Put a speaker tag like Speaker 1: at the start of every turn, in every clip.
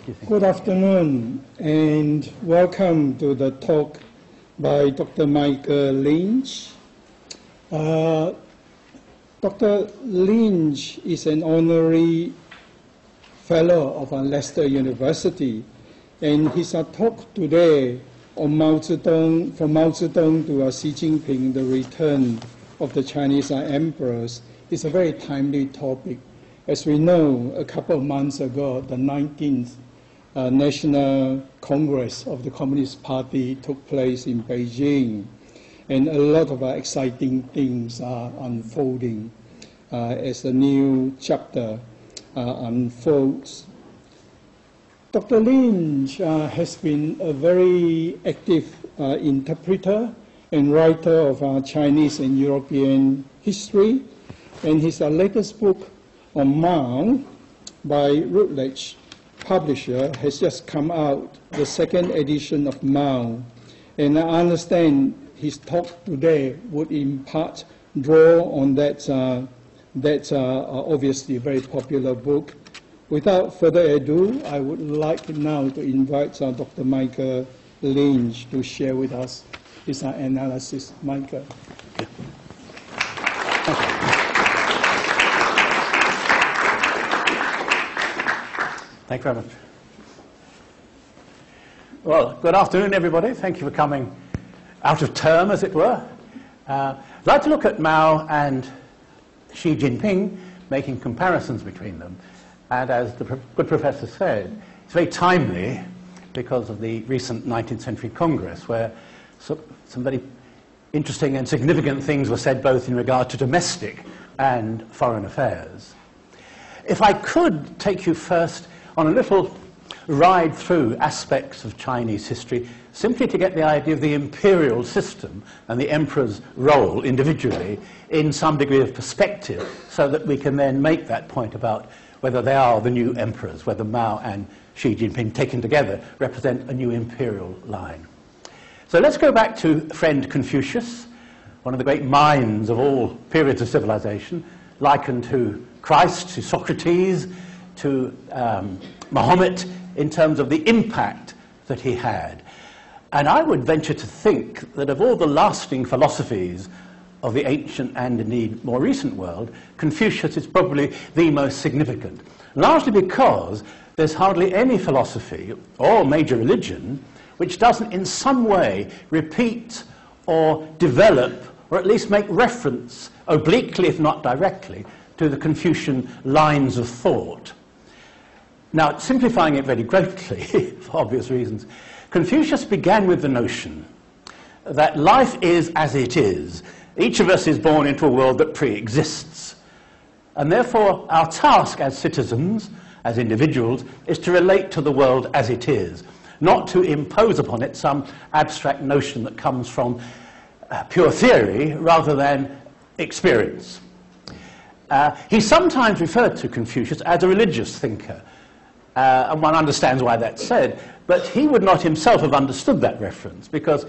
Speaker 1: do you think?
Speaker 2: Good afternoon, and welcome to the talk by Dr. Michael Lynch. Dr. Lynch is an honorary fellow of Leicester University, and his talk today on Mao Zedong, from Mao Zedong to Xi Jinping, the return of the Chinese emperors, is a very timely topic. As we know, a couple of months ago, the 19th National Congress of the Communist Party took place in Beijing, and a lot of exciting things are unfolding as the new chapter unfolds. Dr. Lynch has been a very active interpreter and writer of Chinese and European history, and his latest book on Mao by Routledge publisher has just come out, the second edition of Mao. And I understand his talk today would in part draw on that obviously very popular book. Without further ado, I would like now to invite Dr. Michael Lynch to share with us his analysis. Michael.
Speaker 1: Thank you very much. Well, good afternoon, everybody. Thank you for coming out of term, as it were. I'd like to look at Mao and Xi Jinping, making comparisons between them. And as the good professor said, it's very timely because of the recent 19th Century Congress, where some very interesting and significant things were said both in regard to domestic and foreign affairs. If I could take you first on a little ride through aspects of Chinese history, simply to get the idea of the imperial system and the emperor's role individually in some degree of perspective, so that we can then make that point about whether they are the new emperors, whether Mao and Xi Jinping taken together represent a new imperial line. So let's go back to friend Confucius, one of the great minds of all periods of civilization, likened to Christ, to Socrates, to Muhammad, in terms of the impact that he had. And I would venture to think that of all the lasting philosophies of the ancient and indeed more recent world, Confucius is probably the most significant, largely because there's hardly any philosophy or major religion which doesn't in some way repeat or develop, or at least make reference, obliquely if not directly, to the Confucian lines of thought. Now, simplifying it very greatly, for obvious reasons, Confucius began with the notion that life is as it is. Each of us is born into a world that pre-exists. And therefore, our task as citizens, as individuals, is to relate to the world as it is, not to impose upon it some abstract notion that comes from pure theory rather than experience. He sometimes referred to Confucius as a religious thinker. And one understands why that's said, but he would not himself have understood that reference, because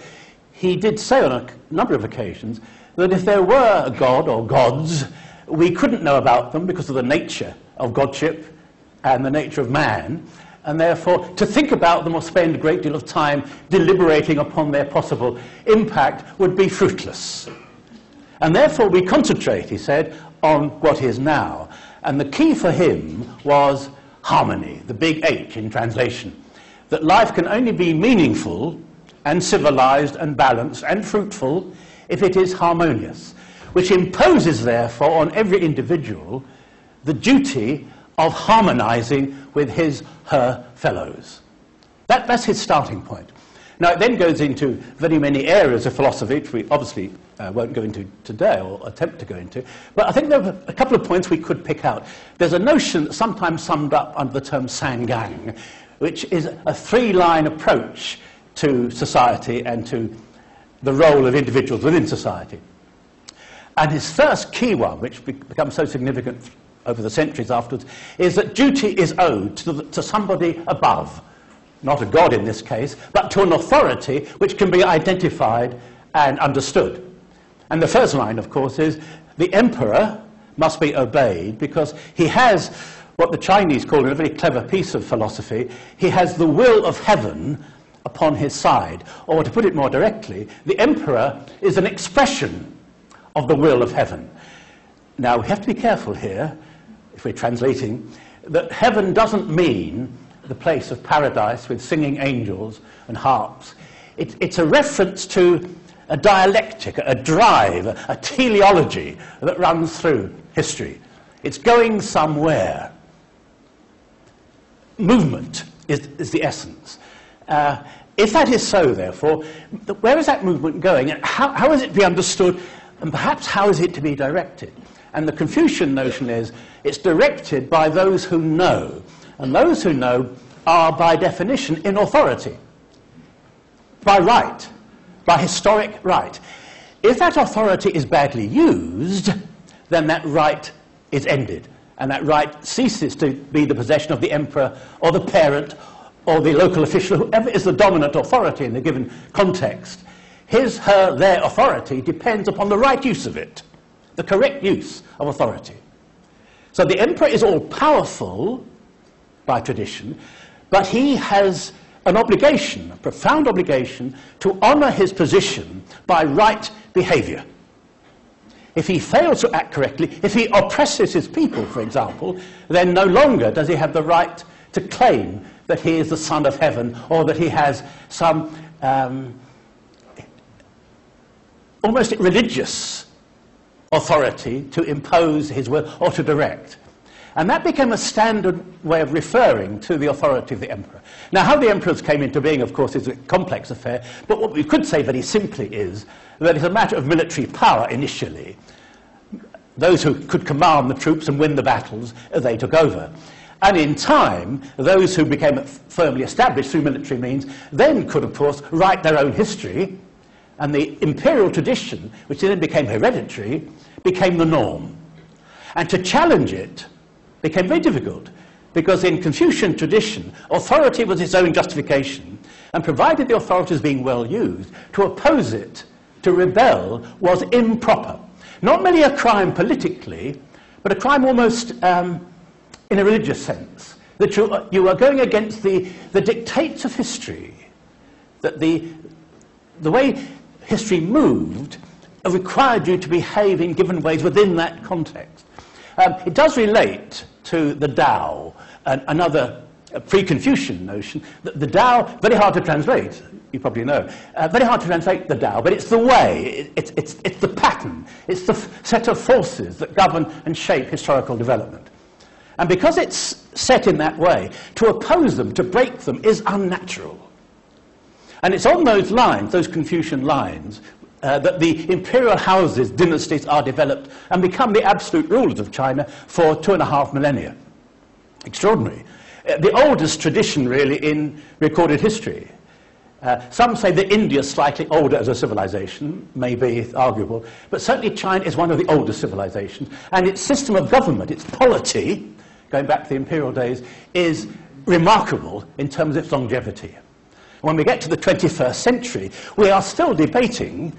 Speaker 1: he did say on a number of occasions that if there were a god or gods, we couldn't know about them because of the nature of godship and the nature of man, and therefore to think about them or spend a great deal of time deliberating upon their possible impact would be fruitless. And therefore we concentrate, he said, on what is now. And the key for him was harmony, the big H in translation, that life can only be meaningful and civilized and balanced and fruitful if it is harmonious, which imposes therefore on every individual the duty of harmonizing with his, her fellows. That's his starting point. Now it then goes into very many areas of philosophy, which we obviously won't go into today or attempt to go into, but I think there are a couple of points we could pick out. There's a notion that's sometimes summed up under the term Sangang, which is a three-line approach to society and to the role of individuals within society. And his first key one, which becomes so significant over the centuries afterwards, is that duty is owed to somebody above, not a god in this case, but to an authority which can be identified and understood. And the first line, of course, is the emperor must be obeyed because he has what the Chinese call, in a very clever piece of philosophy, he has the will of heaven upon his side. Or to put it more directly, the emperor is an expression of the will of heaven. Now, we have to be careful here, if we're translating, that heaven doesn't mean the place of paradise with singing angels and harps. It's a reference to a dialectic, a drive, a teleology that runs through history. It's going somewhere. Movement is the essence. If that is so, therefore, where is that movement going? And how is it to be understood? And perhaps how is it to be directed? And the Confucian notion is it's directed by those who know. And those who know are, by definition, in authority. By right. By historic right. If that authority is badly used, then that right is ended. And that right ceases to be the possession of the emperor or the parent or the local official, whoever is the dominant authority in the given context. His, her, their authority depends upon the right use of it, the correct use of authority. So the emperor is all-powerful by tradition, but he has an obligation, a profound obligation, to honor his position by right behavior. If he fails to act correctly, if he oppresses his people, for example, then no longer does he have the right to claim that he is the son of heaven, or that he has some almost religious authority to impose his will or to direct. And that became a standard way of referring to the authority of the emperor. Now, how the emperors came into being, of course, is a complex affair, but what we could say very simply is that it's a matter of military power initially. Those who could command the troops and win the battles, they took over. And in time, those who became firmly established through military means then could, of course, write their own history, and the imperial tradition, which then became hereditary, became the norm. And to challenge it became very difficult, because in Confucian tradition, authority was its own justification, and provided the authority was being well used, to oppose it, to rebel, was improper. Not merely a crime politically, but a crime almost in a religious sense, that you are going against the dictates of history, that the way history moved required you to behave in given ways within that context. It does relate to the Tao, another pre-Confucian notion. The Tao, very hard to translate, you probably know, very hard to translate the Tao, but it's the way, it's the pattern, it's the set of forces that govern and shape historical development. And because it's set in that way, to oppose them, to break them, is unnatural. And it's on those lines, those Confucian lines, that the imperial houses, dynasties, are developed and become the absolute rulers of China for 2.5 millennia. Extraordinary. The oldest tradition, really, in recorded history. Some say that India is slightly older as a civilization, maybe arguable, but certainly China is one of the oldest civilizations, and its system of government, its polity, going back to the imperial days, is remarkable in terms of its longevity. When we get to the 21st century, we are still debating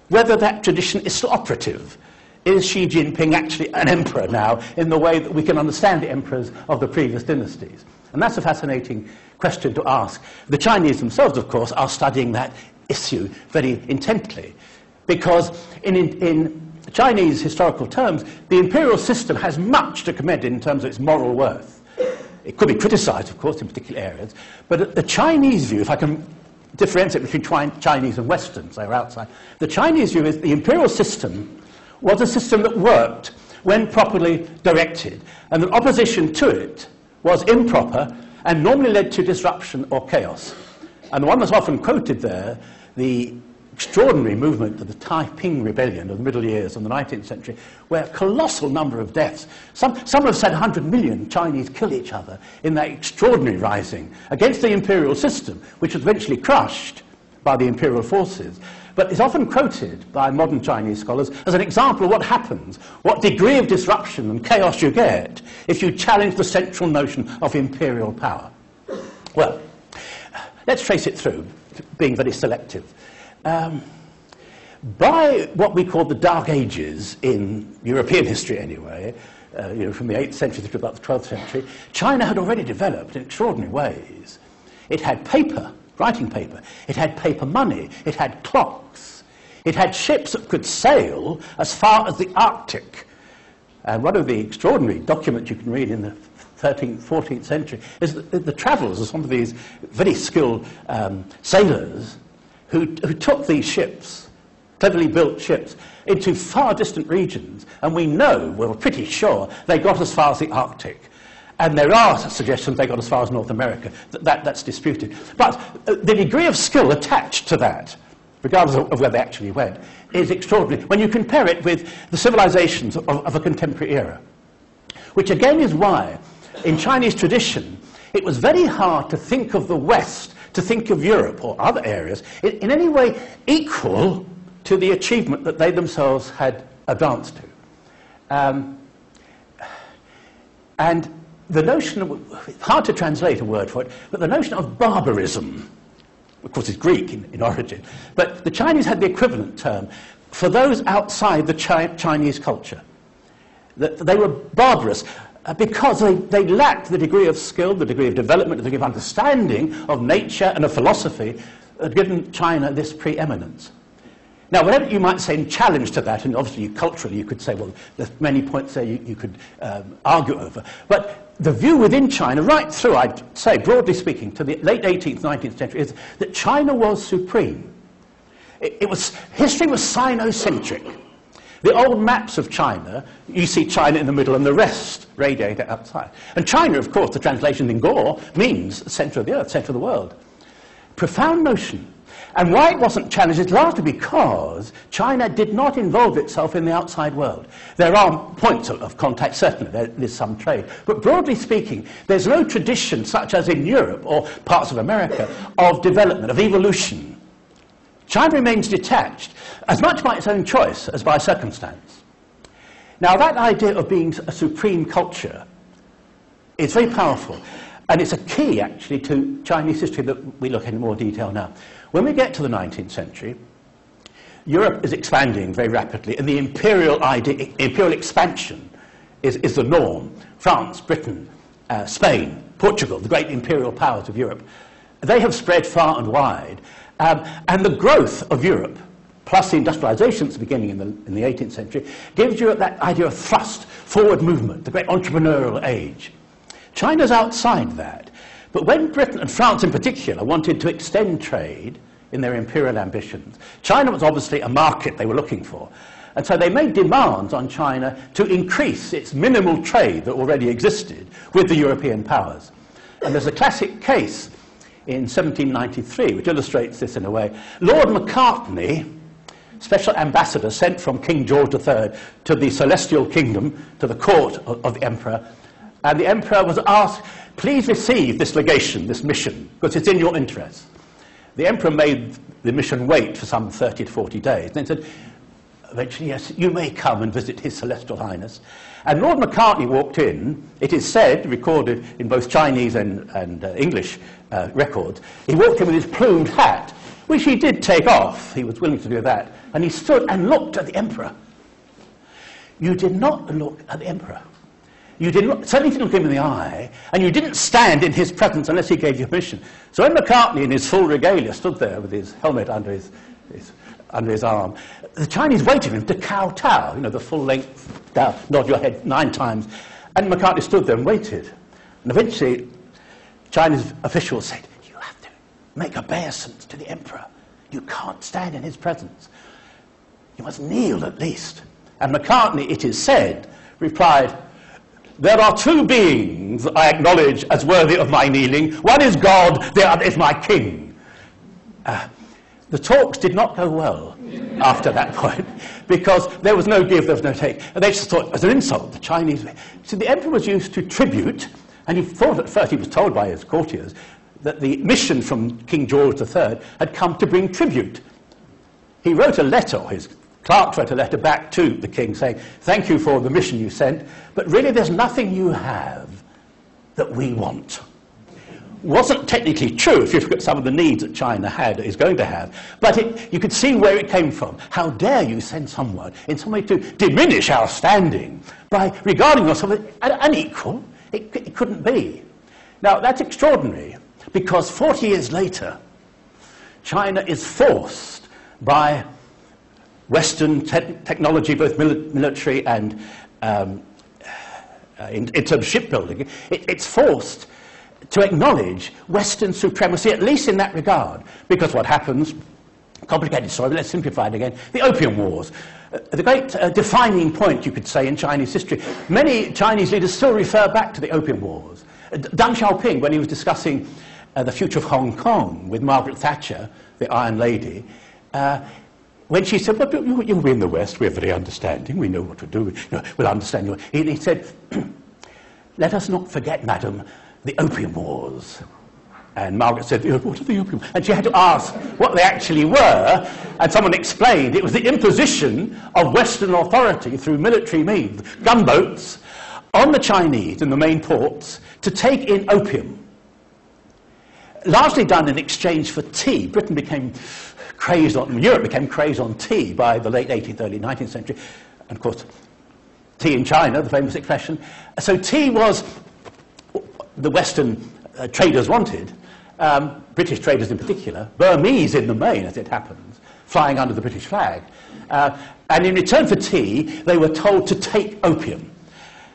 Speaker 1: whether that tradition is still operative. Is Xi Jinping actually an emperor now, in the way that we can understand the emperors of the previous dynasties? And that's a fascinating question to ask. The Chinese themselves, of course, are studying that issue very intently, because in Chinese historical terms, the imperial system has much to commend in terms of its moral worth. It could be criticized, of course, in particular areas, but the Chinese view, if I can differentiate between Chinese and Western, so outside, the Chinese view is the imperial system was a system that worked when properly directed, and the opposition to it was improper and normally led to disruption or chaos. And the one that's often quoted there, the extraordinary movement of the Taiping Rebellion of the middle years of the 19th century, where a colossal number of deaths, some have said 100 million Chinese killed each other in that extraordinary rising against the imperial system, which was eventually crushed by the imperial forces. But it's often quoted by modern Chinese scholars as an example of what happens, what degree of disruption and chaos you get if you challenge the central notion of imperial power. Well, let's trace it through, being very selective. By what we call the Dark Ages, in European history anyway, from the 8th century through about the 12th century, China had already developed in extraordinary ways. It had paper, writing paper. It had paper money. It had clocks. It had ships that could sail as far as the Arctic. And one of the extraordinary documents you can read in the 13th, 14th century is the travels of some of these very skilled sailors who took these ships, cleverly built ships, into far distant regions. And we know, we're pretty sure, they got as far as the Arctic. And there are suggestions they got as far as North America. That's disputed. But the degree of skill attached to that, regardless of where they actually went, is extraordinary when you compare it with the civilizations of a contemporary era. Which again is why, in Chinese tradition, it was very hard to think of the West, to think of Europe or other areas, in any way equal to the achievement that they themselves had advanced to. And the notion of, it's hard to translate a word for it, but the notion of barbarism, of course it's Greek in origin, but the Chinese had the equivalent term for those outside the Chinese culture. That they were barbarous because they lacked the degree of skill, the degree of development, the degree of understanding of nature and of philosophy that had given China this preeminence. Now, whatever you might say in challenge to that, and obviously culturally you could say, well, there's many points there you could argue over, but the view within China, right through, I'd say, broadly speaking, to the late 18th, 19th century, is that China was supreme. History was Sinocentric. The old maps of China, you see China in the middle and the rest radiate outside. And China, of course, the translation in Gore means the centre of the earth, centre of the world. Profound notion. And why it wasn't challenged is largely because China did not involve itself in the outside world. There are points of contact, certainly, there's some trade. But broadly speaking, there's no tradition, such as in Europe or parts of America, of development, of evolution. China remains detached, as much by its own choice as by circumstance. Now, that idea of being a supreme culture is very powerful, and it's a key, actually, to Chinese history that we look at in more detail now. When we get to the 19th century, Europe is expanding very rapidly, and the imperial expansion is the norm. France, Britain, Spain, Portugal, the great imperial powers of Europe, they have spread far and wide. And the growth of Europe, plus the industrialization that's beginning in the 18th century, gives Europe that idea of thrust, forward movement, the great entrepreneurial age. China's outside that. But when Britain and France in particular wanted to extend trade in their imperial ambitions, China was obviously a market they were looking for. And so they made demands on China to increase its minimal trade that already existed with the European powers. And there's a classic case in 1793, which illustrates this in a way. Lord Macartney, special ambassador sent from King George III to the Celestial Kingdom, to the court of the emperor, and the emperor was asked, please receive this legation, this mission, because it's in your interest. The emperor made the mission wait for some 30 to 40 days, and then said, eventually, yes, you may come and visit His Celestial Highness. And Lord Macartney walked in, it is said, recorded in both Chinese and English records, he walked in with his plumed hat, which he did take off, he was willing to do that, and he stood and looked at the emperor. You did not look at the emperor. You certainly didn't look him in the eye, and you didn't stand in his presence unless he gave you permission. So when Macartney in his full regalia stood there with his helmet under his arm, the Chinese waited for him to kowtow, the full length, down, nod your head 9 times. And Macartney stood there and waited. And eventually, Chinese officials said, you have to make obeisance to the emperor. You can't stand in his presence. You must kneel at least. And Macartney, it is said, replied, there are 2 beings I acknowledge as worthy of my kneeling. One is God, the other is my king. The talks did not go well after that point, because there was no give, there was no take. And they just thought, as an insult, the Chinese... So the emperor was used to tribute, and he thought at first, he was told by his courtiers, that the mission from King George III had come to bring tribute. He wrote a letter, or his clerk wrote a letter back to the king saying, thank you for the mission you sent, but really there's nothing you have that we want. wasn't technically true if you look at some of the needs that China had, is going to have, but you could see where it came from. How dare you send someone in some way to diminish our standing by regarding us as unequal? It couldn't be. Now, that's extraordinary, because 40 years later, China is forced by Western technology, both military and in terms of shipbuilding, it's forced to acknowledge Western supremacy, at least in that regard. Because what happens, complicated story, but let's simplify it again, the Opium Wars. The great defining point, you could say, in Chinese history. Many Chinese leaders still refer back to the Opium Wars. Deng Xiaoping, when he was discussing the future of Hong Kong with Margaret Thatcher, the Iron Lady, when she said, well, you're in the West, we're very understanding, we know what to do, we'll understand you. He said, let us not forget, madam, the Opium Wars. And Margaret said, what are the Opium Wars? And she had to ask what they actually were, and someone explained it was the imposition of Western authority through military means, gunboats, on the Chinese in the main ports to take in opium. Largely done in exchange for tea. Britain became crazed on, Europe became crazed on tea by the late 18th, early 19th century. And of course, tea in China, the famous expression. So tea was the Western traders wanted, British traders in particular, Burmese in the main, as it happens, flying under the British flag. And in return for tea, they were told to take opium.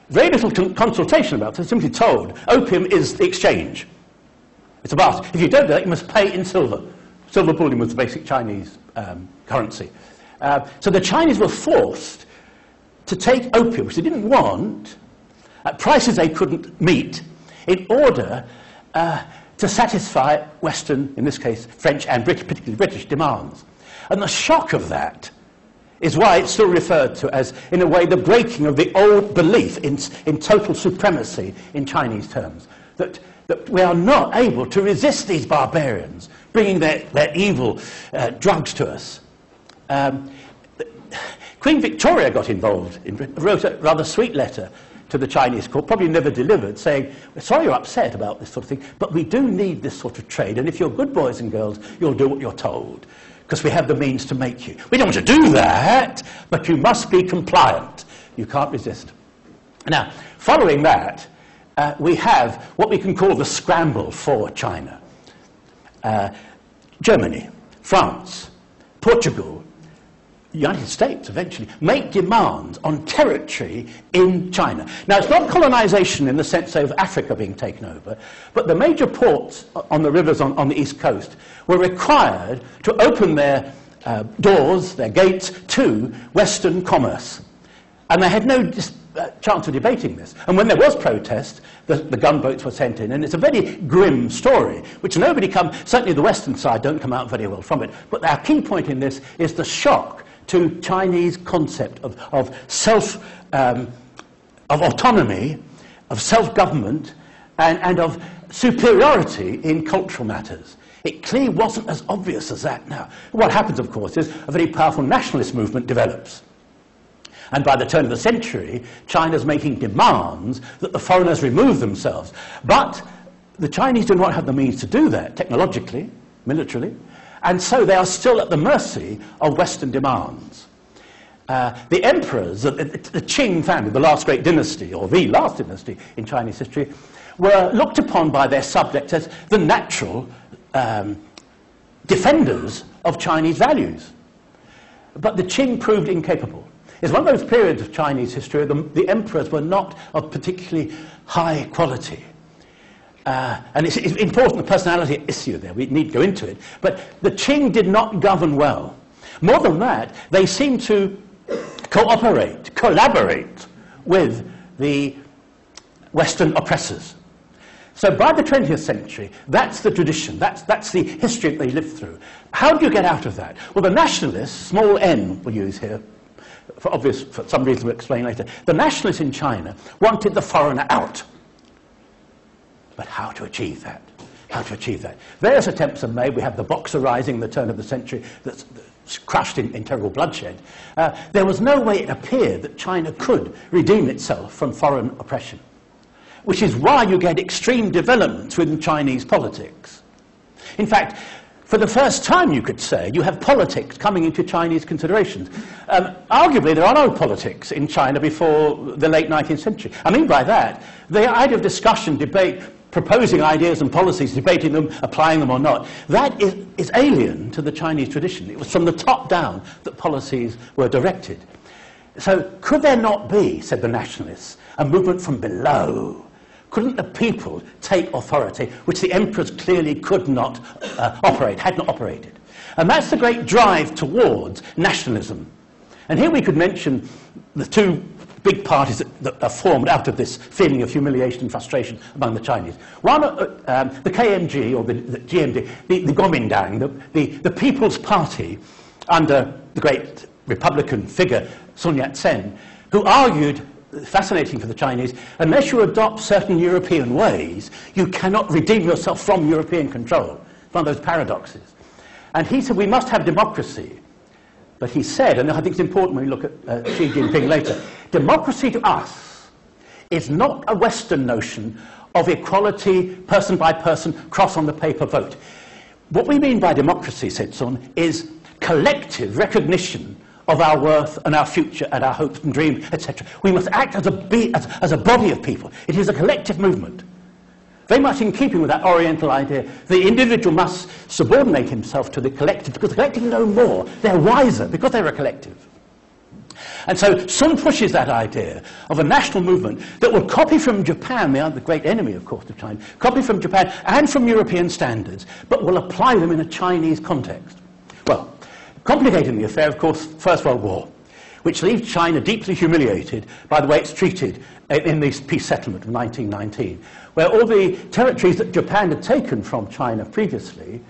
Speaker 1: Very little consultation about it. They're simply told, opium is the exchange. It's a barter. If you don't do that, you must pay in silver. Silver bullion was the basic Chinese currency. So the Chinese were forced to take opium, which they didn't want, at prices they couldn't meet, in order to satisfy Western, in this case French and British, particularly British demands. And the shock of that is why it's still referred to as, in a way, the breaking of the old belief in total supremacy in Chinese terms. That we are not able to resist these barbarians bringing their evil drugs to us. Queen Victoria got involved, wrote a rather sweet letter to the Chinese court, probably never delivered, saying, we're sorry you're upset about this sort of thing, but we do need this sort of trade, and if you're good boys and girls, you'll do what you're told, because we have the means to make you. We don't want to do that, but you must be compliant. You can't resist. Now, following that, we have what we can call the scramble for China. Germany, France, Portugal, United States eventually make demands on territory in China. Now, it's not colonization in the sense of Africa being taken over, but the major ports on the rivers on the east coast were required to open their doors, their gates, to Western commerce. And they had no chance of debating this. And when there was protest, the gunboats were sent in. And it's a very grim story, which nobody certainly the Western side don't come out very well from it. But our key point in this is the shock to Chinese concept of autonomy, of self-government, and of superiority in cultural matters. It clearly wasn't as obvious as that now. What happens, of course, is a very powerful nationalist movement develops. And by the turn of the century, China's making demands that the foreigners remove themselves. But the Chinese do not have the means to do that, technologically, militarily, and so they are still at the mercy of Western demands. The emperors, the Qing family, the last great dynasty, or the last dynasty in Chinese history, were looked upon by their subjects as the natural defenders of Chinese values. But the Qing proved incapable. It's one of those periods of Chinese history where the emperors were not of particularly high quality. And it's important, the personality issue there, we need to go into it. But the Qing did not govern well. More than that, they seemed to cooperate, collaborate with the Western oppressors. So by the 20th century, that's the tradition, that's the history that they lived through. How do you get out of that? Well, the nationalists, small n we'll use here, for some reason we'll explain later, the nationalists in China wanted the foreigner out. But how to achieve that? How to achieve that? Various attempts are made. We have the Boxer Rising, the turn of the century, that's crushed in terrible bloodshed. There was no way it appeared that China could redeem itself from foreign oppression. which is why you get extreme developments within Chinese politics. In fact, for the first time, you could say, you have politics coming into Chinese considerations. Arguably, there are no politics in China before the late 19th century. I mean by that, the idea of discussion, debate, proposing ideas and policies, debating them, applying them or not, that is alien to the Chinese tradition. It was from the top down that policies were directed. So could there not be, said the nationalists, a movement from below? Couldn't the people take authority, which the emperors clearly could not operate, had not operated? And that's the great drive towards nationalism. And here we could mention the two big parties that are formed out of this feeling of humiliation and frustration among the Chinese. One, the KMG, or the GMD, the Kuomintang, the People's Party, under the great Republican figure, Sun Yat-sen, who argued, fascinating for the Chinese, unless you adopt certain European ways, you cannot redeem yourself from European control. It's one of those paradoxes. And he said, we must have democracy. But he said, and I think it's important when we look at Xi Jinping later, democracy to us is not a Western notion of equality, person by person, cross on the paper vote. What we mean by democracy, said Sun, is collective recognition of our worth and our future and our hopes and dreams, etc. We must act as a body of people. It is a collective movement. Very much in keeping with that Oriental idea, the individual must subordinate himself to the collective, because the collective know more. They're wiser, because they're a collective. And so Sun pushes that idea of a national movement that will copy from Japan, the great enemy, of course, of China, copy from Japan and from European standards, but will apply them in a Chinese context. Well, complicating the affair, of course, First World War, which leaves China deeply humiliated by the way it's treated in this peace settlement of 1919, where all the territories that Japan had taken from China previously,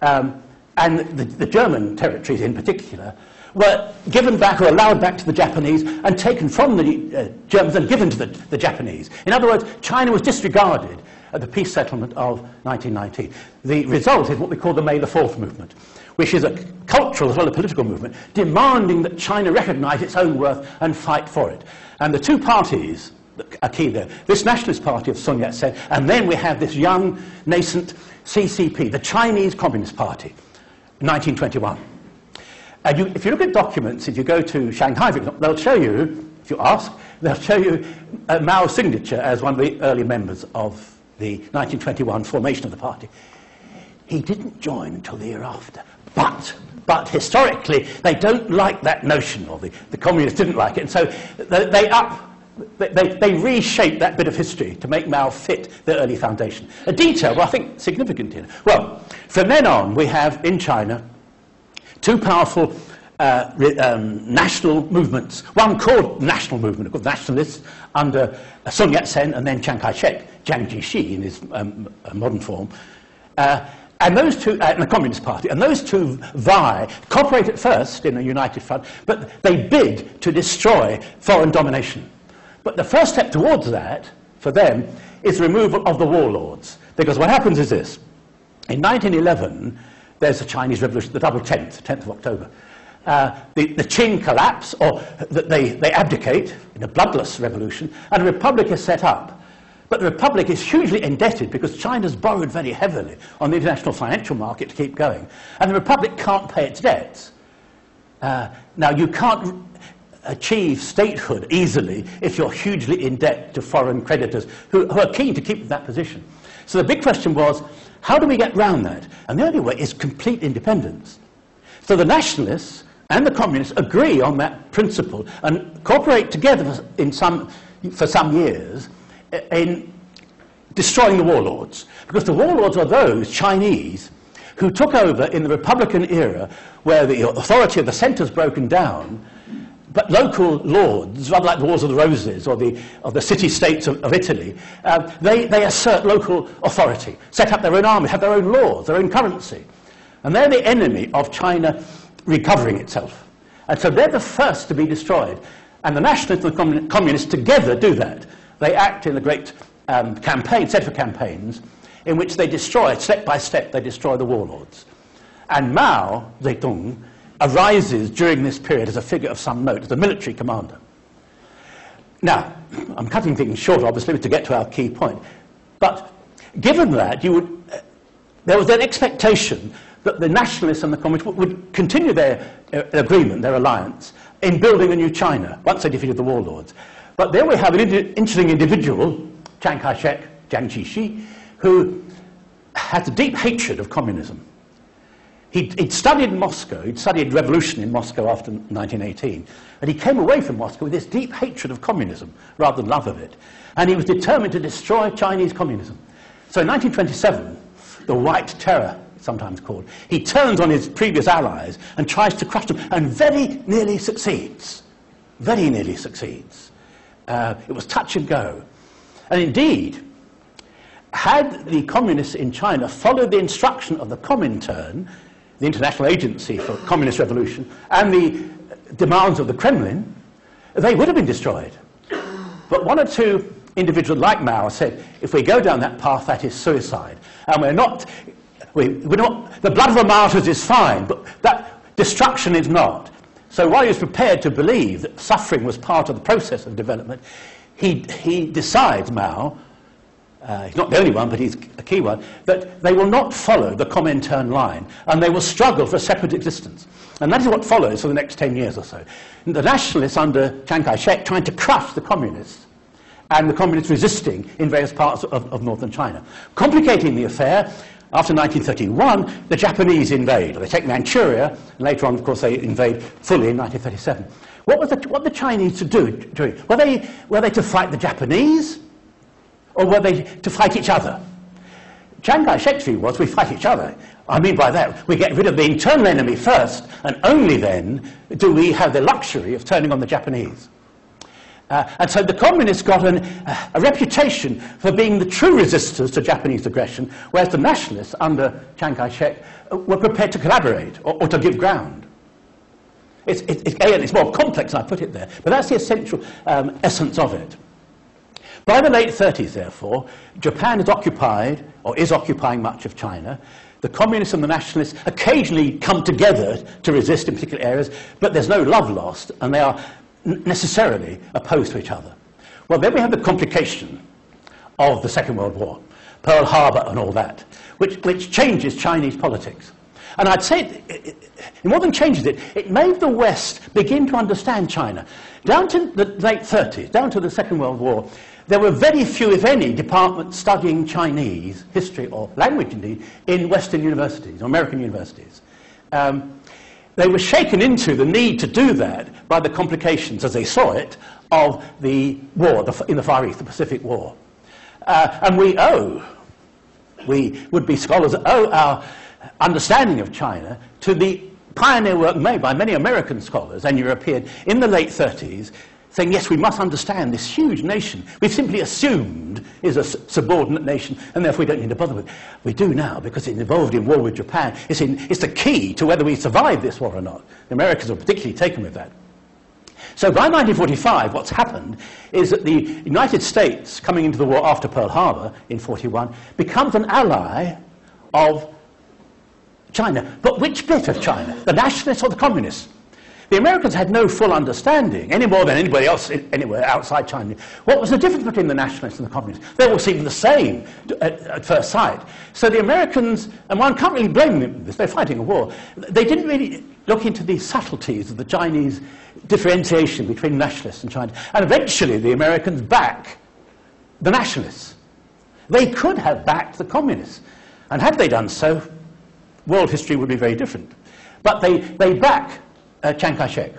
Speaker 1: and the German territories in particular, were given back or allowed back to the Japanese and taken from the Germans and given to the Japanese. In other words, China was disregarded at the peace settlement of 1919. The result is what we call the May the 4th movement, which is a cultural as well as a political movement, demanding that China recognize its own worth and fight for it. And the two parties are key there. This nationalist party of Sun Yat-sen, and then we have this young, nascent CCP, the Chinese Communist Party, 1921. And if you look at documents, if you go to Shanghai, they'll show you, if you ask, they'll show you Mao's signature as one of the early members of the 1921 formation of the party. He didn't join until the year after. But historically, they don't like that notion, or the communists didn't like it, and so they reshaped that bit of history to make Mao fit the early foundation. A detail, well, I think, significant here. Well, from then on, we have in China two powerful national movements. One called national movement, called nationalists, under Sun Yat-sen, and then Chiang Kai-shek, Jiang Jiexi in his modern form. And those two, and the Communist Party, and those two vie, cooperate at first in a united front, but they bid to destroy foreign domination. But the first step towards that, for them, is the removal of the warlords. Because what happens is this. In 1911, there's the Chinese Revolution, the double 10th of October. The Qing collapse, or they abdicate in a bloodless revolution, and a republic is set up. But the republic is hugely indebted because China's borrowed very heavily on the international financial market to keep going. And the republic can't pay its debts. Now, you can't achieve statehood easily if you're hugely in debt to foreign creditors who are keen to keep that position. So the big question was, how do we get round that? And the only way is complete independence. So the nationalists and the communists agree on that principle and cooperate together for some years in destroying the warlords. Because the warlords are those Chinese who took over in the Republican era where the authority of the centre's broken down, but local lords, rather like the Wars of the Roses or the city-states of Italy, they assert local authority, set up their own army, have their own laws, their own currency. And they're the enemy of China recovering itself. And so they're the first to be destroyed. And the nationalists and the communists together do that. They act in a great set of campaigns in which they destroy, step by step, they destroy the warlords. And Mao Zedong arises during this period as a figure of some note, as a military commander. Now, I'm cutting things short, obviously, to get to our key point. But given that, there was an expectation that the nationalists and the communists would continue their agreement, their alliance, in building a new China, once they defeated the warlords. But there we have an interesting individual, Chiang Kai-shek, Jiang Qixi, who had a deep hatred of communism. He'd studied in Moscow, he'd studied revolution in Moscow after 1918, and he came away from Moscow with this deep hatred of communism, rather than love of it. And he was determined to destroy Chinese communism. So in 1927, the White Terror, sometimes called, he turns on his previous allies and tries to crush them, and very nearly succeeds. Very nearly succeeds. It was touch and go. And indeed, had the communists in China followed the instruction of the Comintern, the International Agency for Communist Revolution, and the demands of the Kremlin, they would have been destroyed. But one or two individuals like Mao said, if we go down that path, that is suicide. And we're not, the blood of the martyrs is fine, but that destruction is not. So while he was prepared to believe that suffering was part of the process of development, he decides, Mao, he's not the only one, but he's a key one, that they will not follow the Comintern line, and they will struggle for a separate existence. And that is what follows for the next 10 years or so. The nationalists under Chiang Kai-shek trying to crush the communists, and the communists resisting in various parts of northern China. Complicating the affair, after 1931, the Japanese invade. They take Manchuria, and later on, of course, they invade fully in 1937. What the Chinese to do? Were they to fight the Japanese, or were they to fight each other? Chiang Kai-shek's view was, we fight each other. I mean by that, we get rid of the internal enemy first, and only then do we have the luxury of turning on the Japanese. And so the communists got a reputation for being the true resistors to Japanese aggression, whereas the nationalists under Chiang Kai-shek were prepared to collaborate or to give ground. It's more complex than I put it there, but that's the essential essence of it. By the late 30s, therefore, Japan is occupied, or is occupying much of China. The communists and the nationalists occasionally come together to resist in particular areas, but there's no love lost, and they are necessarily opposed to each other. Well, then we have the complication of the Second World War, Pearl Harbor and all that, which changes Chinese politics. And I'd say, it more than changes it, it made the West begin to understand China. Down to the late 30s, down to the Second World War, there were very few, if any, departments studying Chinese history, or language indeed, in Western universities, or American universities. They were shaken into the need to do that by the complications, as they saw it, of the war in the Far East, the Pacific War. And we would-be scholars, owe our understanding of China to the pioneer work made by many American scholars and European in the late 30s, saying, yes, we must understand this huge nation we've simply assumed is a subordinate nation, and therefore we don't need to bother with it. We do now, because it's involved in war with Japan. It's the key to whether we survive this war or not. The Americans are particularly taken with that. So by 1945, what's happened is that the United States, coming into the war after Pearl Harbor in 41, becomes an ally of China. But which bit of China? The nationalists or the communists? The Americans had no full understanding, any more than anybody else anywhere outside China. What was the difference between the nationalists and the communists? They all seemed the same at first sight. So the Americans, and one can't really blame them for this, they're fighting a war, they didn't really look into the subtleties of the Chinese differentiation between nationalists and China. And eventually the Americans back the nationalists. They could have backed the communists. And had they done so, world history would be very different. But they back Chiang Kai-shek.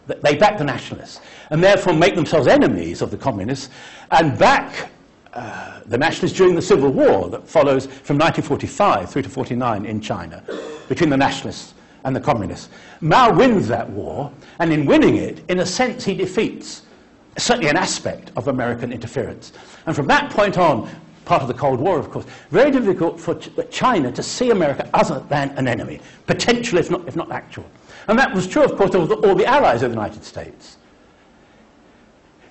Speaker 1: They back the nationalists, and therefore make themselves enemies of the communists, and back the nationalists during the Civil War that follows from 1945 through to 49 in China, between the nationalists and the communists. Mao wins that war, and in winning it, in a sense, he defeats certainly an aspect of American interference. And from that point on, part of the Cold War, of course, very difficult for China to see America other than an enemy, potential if not actual. And that was true, of course, of all the allies of the United States.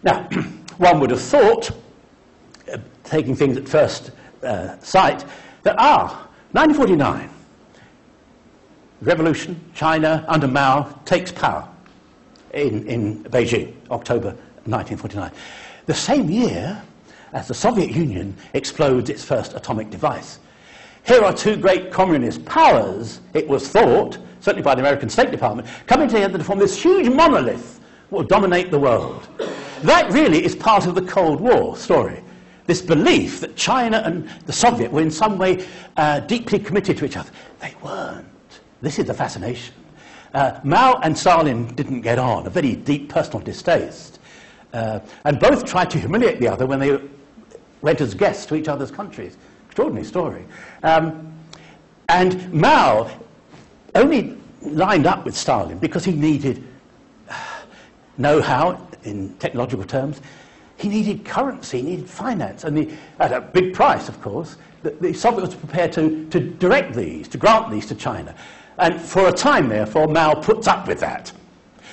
Speaker 1: Now, one would have thought, taking things at first sight, that 1949, revolution, China under Mao takes power in Beijing, October 1949. The same year as the Soviet Union explodes its first atomic device. Here are two great communist powers, it was thought, certainly by the American State Department, coming together to form this huge monolith that will dominate the world. That really is part of the Cold War story. This belief that China and the Soviet were in some way deeply committed to each other. They weren't. This is the fascination. Mao and Stalin didn't get on, a very deep personal distaste. And both tried to humiliate the other when they went as guests to each other's countries. Extraordinary story. And Mao only lined up with Stalin because he needed know-how in technological terms. He needed currency, he needed finance, and at a big price, of course. The Soviet was prepared to direct these, to grant these to China. And for a time, therefore, Mao puts up with that.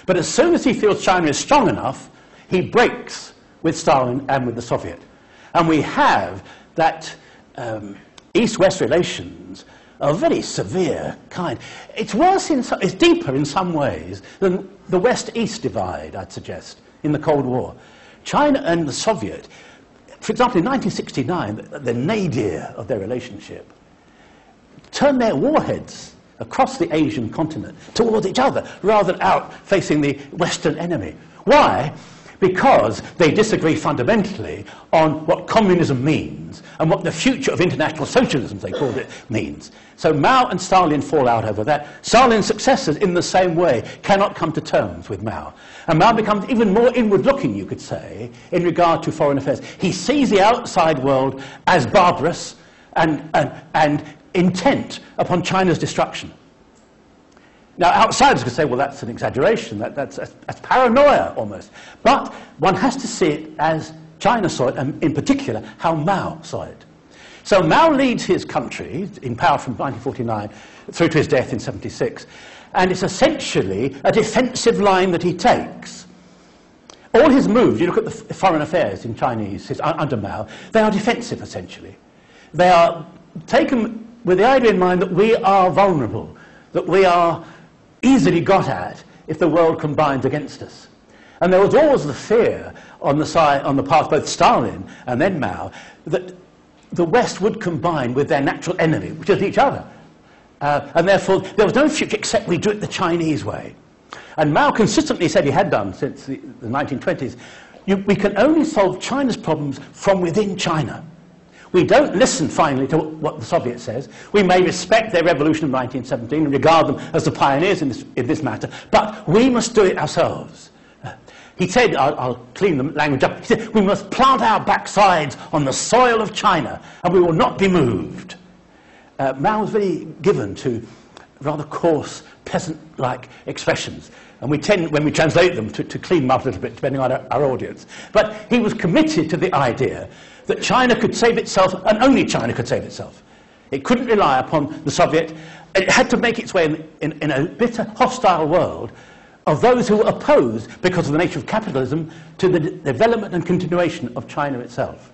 Speaker 1: But as soon as he feels China is strong enough, he breaks with Stalin and with the Soviet. And we have that East-West relations of a very severe kind. It's worse, it's deeper in some ways than the West-East divide, I'd suggest, in the Cold War. China and the Soviet, for example, in 1969, the nadir of their relationship, turned their warheads across the Asian continent towards each other, rather than out facing the Western enemy. Why? Because they disagree fundamentally on what communism means and what the future of international socialism, they called it, means. So Mao and Stalin fall out over that. Stalin's successors, in the same way, cannot come to terms with Mao. And Mao becomes even more inward-looking, you could say, in regard to foreign affairs. He sees the outside world as barbarous and intent upon China's destruction. Now, outsiders could say, well, that's an exaggeration, that's paranoia almost. But one has to see it as China saw it, and in particular, how Mao saw it. So Mao leads his country in power from 1949 through to his death in 76, and it's essentially a defensive line that he takes. All his moves, you look at the foreign affairs in Chinese under Mao, they are defensive, essentially. They are taken with the idea in mind that we are vulnerable, that we are easily got at if the world combines against us. And there was always the fear on the part of both Stalin and then Mao that the West would combine with their natural enemy, which is each other. And therefore, there was no future except we do it the Chinese way. And Mao consistently said, he had done since the 1920s, we can only solve China's problems from within China. We don't listen, finally, to what the Soviet says. We may respect their revolution of 1917 and regard them as the pioneers in this matter, but we must do it ourselves. He said, I'll clean the language up, he said, we must plant our backsides on the soil of China, and we will not be moved. Mao was very given to rather coarse, peasant-like expressions, and we tend, when we translate them, to clean them up a little bit, depending on our audience. But he was committed to the idea that China could save itself, and only China could save itself. It couldn't rely upon the Soviet. It had to make its way in a bitter, hostile world of those who were opposed, because of the nature of capitalism, to the development and continuation of China itself.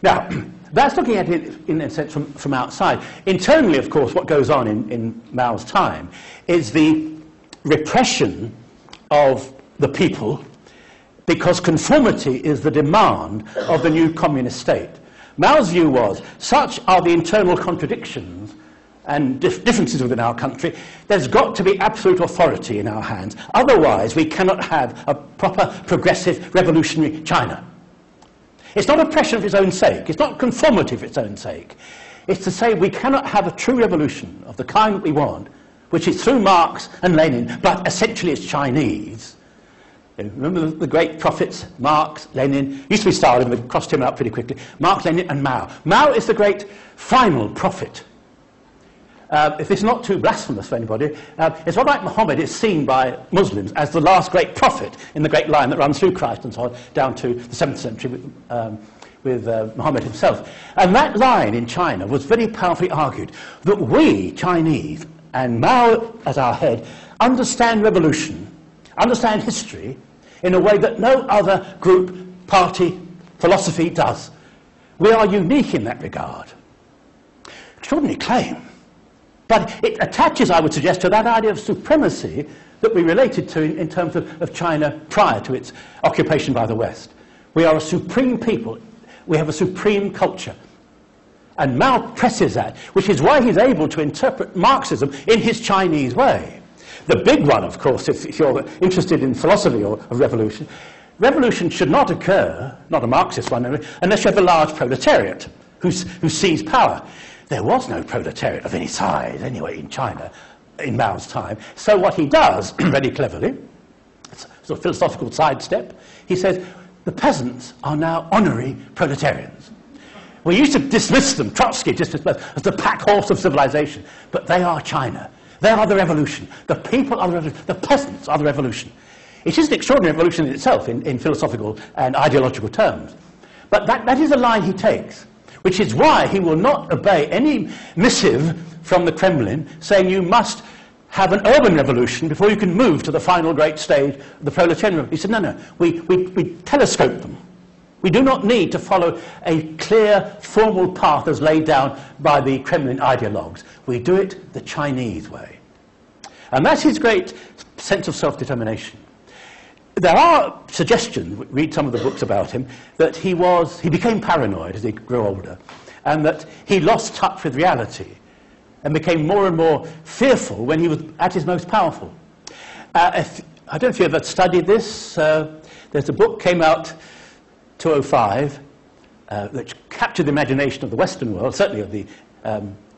Speaker 1: Now, that's looking at it in a sense from outside. Internally, of course, what goes on in Mao's time is the repression of the people, because conformity is the demand of the new communist state. Mao's view was, such are the internal contradictions and differences within our country, there's got to be absolute authority in our hands. Otherwise, we cannot have a proper, progressive, revolutionary China. It's not oppression for its own sake. It's not conformity for its own sake. It's to say we cannot have a true revolution of the kind that we want, which is through Marx and Lenin, but essentially it's Chinese. Remember the great prophets, Marx, Lenin, used to be Stalin, but crossed him out pretty quickly. Marx, Lenin, and Mao. Mao is the great final prophet. If it's not too blasphemous for anybody, it's not like Muhammad is seen by Muslims as the last great prophet in the great line that runs through Christ and so on, down to the 7th century with Muhammad himself. And that line in China was very powerfully argued, that we, Chinese, and Mao as our head, understand revolution, understand history, in a way that no other group, party, philosophy does. We are unique in that regard. Extraordinary claim. But it attaches, I would suggest, to that idea of supremacy that we related to in terms of China prior to its occupation by the West. We are a supreme people. We have a supreme culture. And Mao presses that, which is why he's able to interpret Marxism in his Chinese way. The big one, of course, if you're interested in philosophy or of revolution, revolution should not occur, not a Marxist one, unless you have a large proletariat who seized power. There was no proletariat of any size, anyway, in China in Mao's time. So what he does, very cleverly, it's a sort of philosophical sidestep, he says, the peasants are now honorary proletarians. We used to dismiss them, Trotsky dismissed them as the pack horse of civilization, but they are China. They are the revolution. The people are the revolution. The peasants are the revolution. It is an extraordinary revolution in itself in philosophical and ideological terms. But that is a line he takes, which is why he will not obey any missive from the Kremlin saying you must have an urban revolution before you can move to the final great stage, the proletarian. He said, no, we telescope them. We do not need to follow a clear, formal path as laid down by the Kremlin ideologues. We do it the Chinese way. And that's his great sense of self-determination. There are suggestions, read some of the books about him, that he became paranoid as he grew older, and that he lost touch with reality and became more and more fearful when he was at his most powerful. I don't know if you've ever studied this. There's a book came out 2005 that captured the imagination of the Western world, certainly of the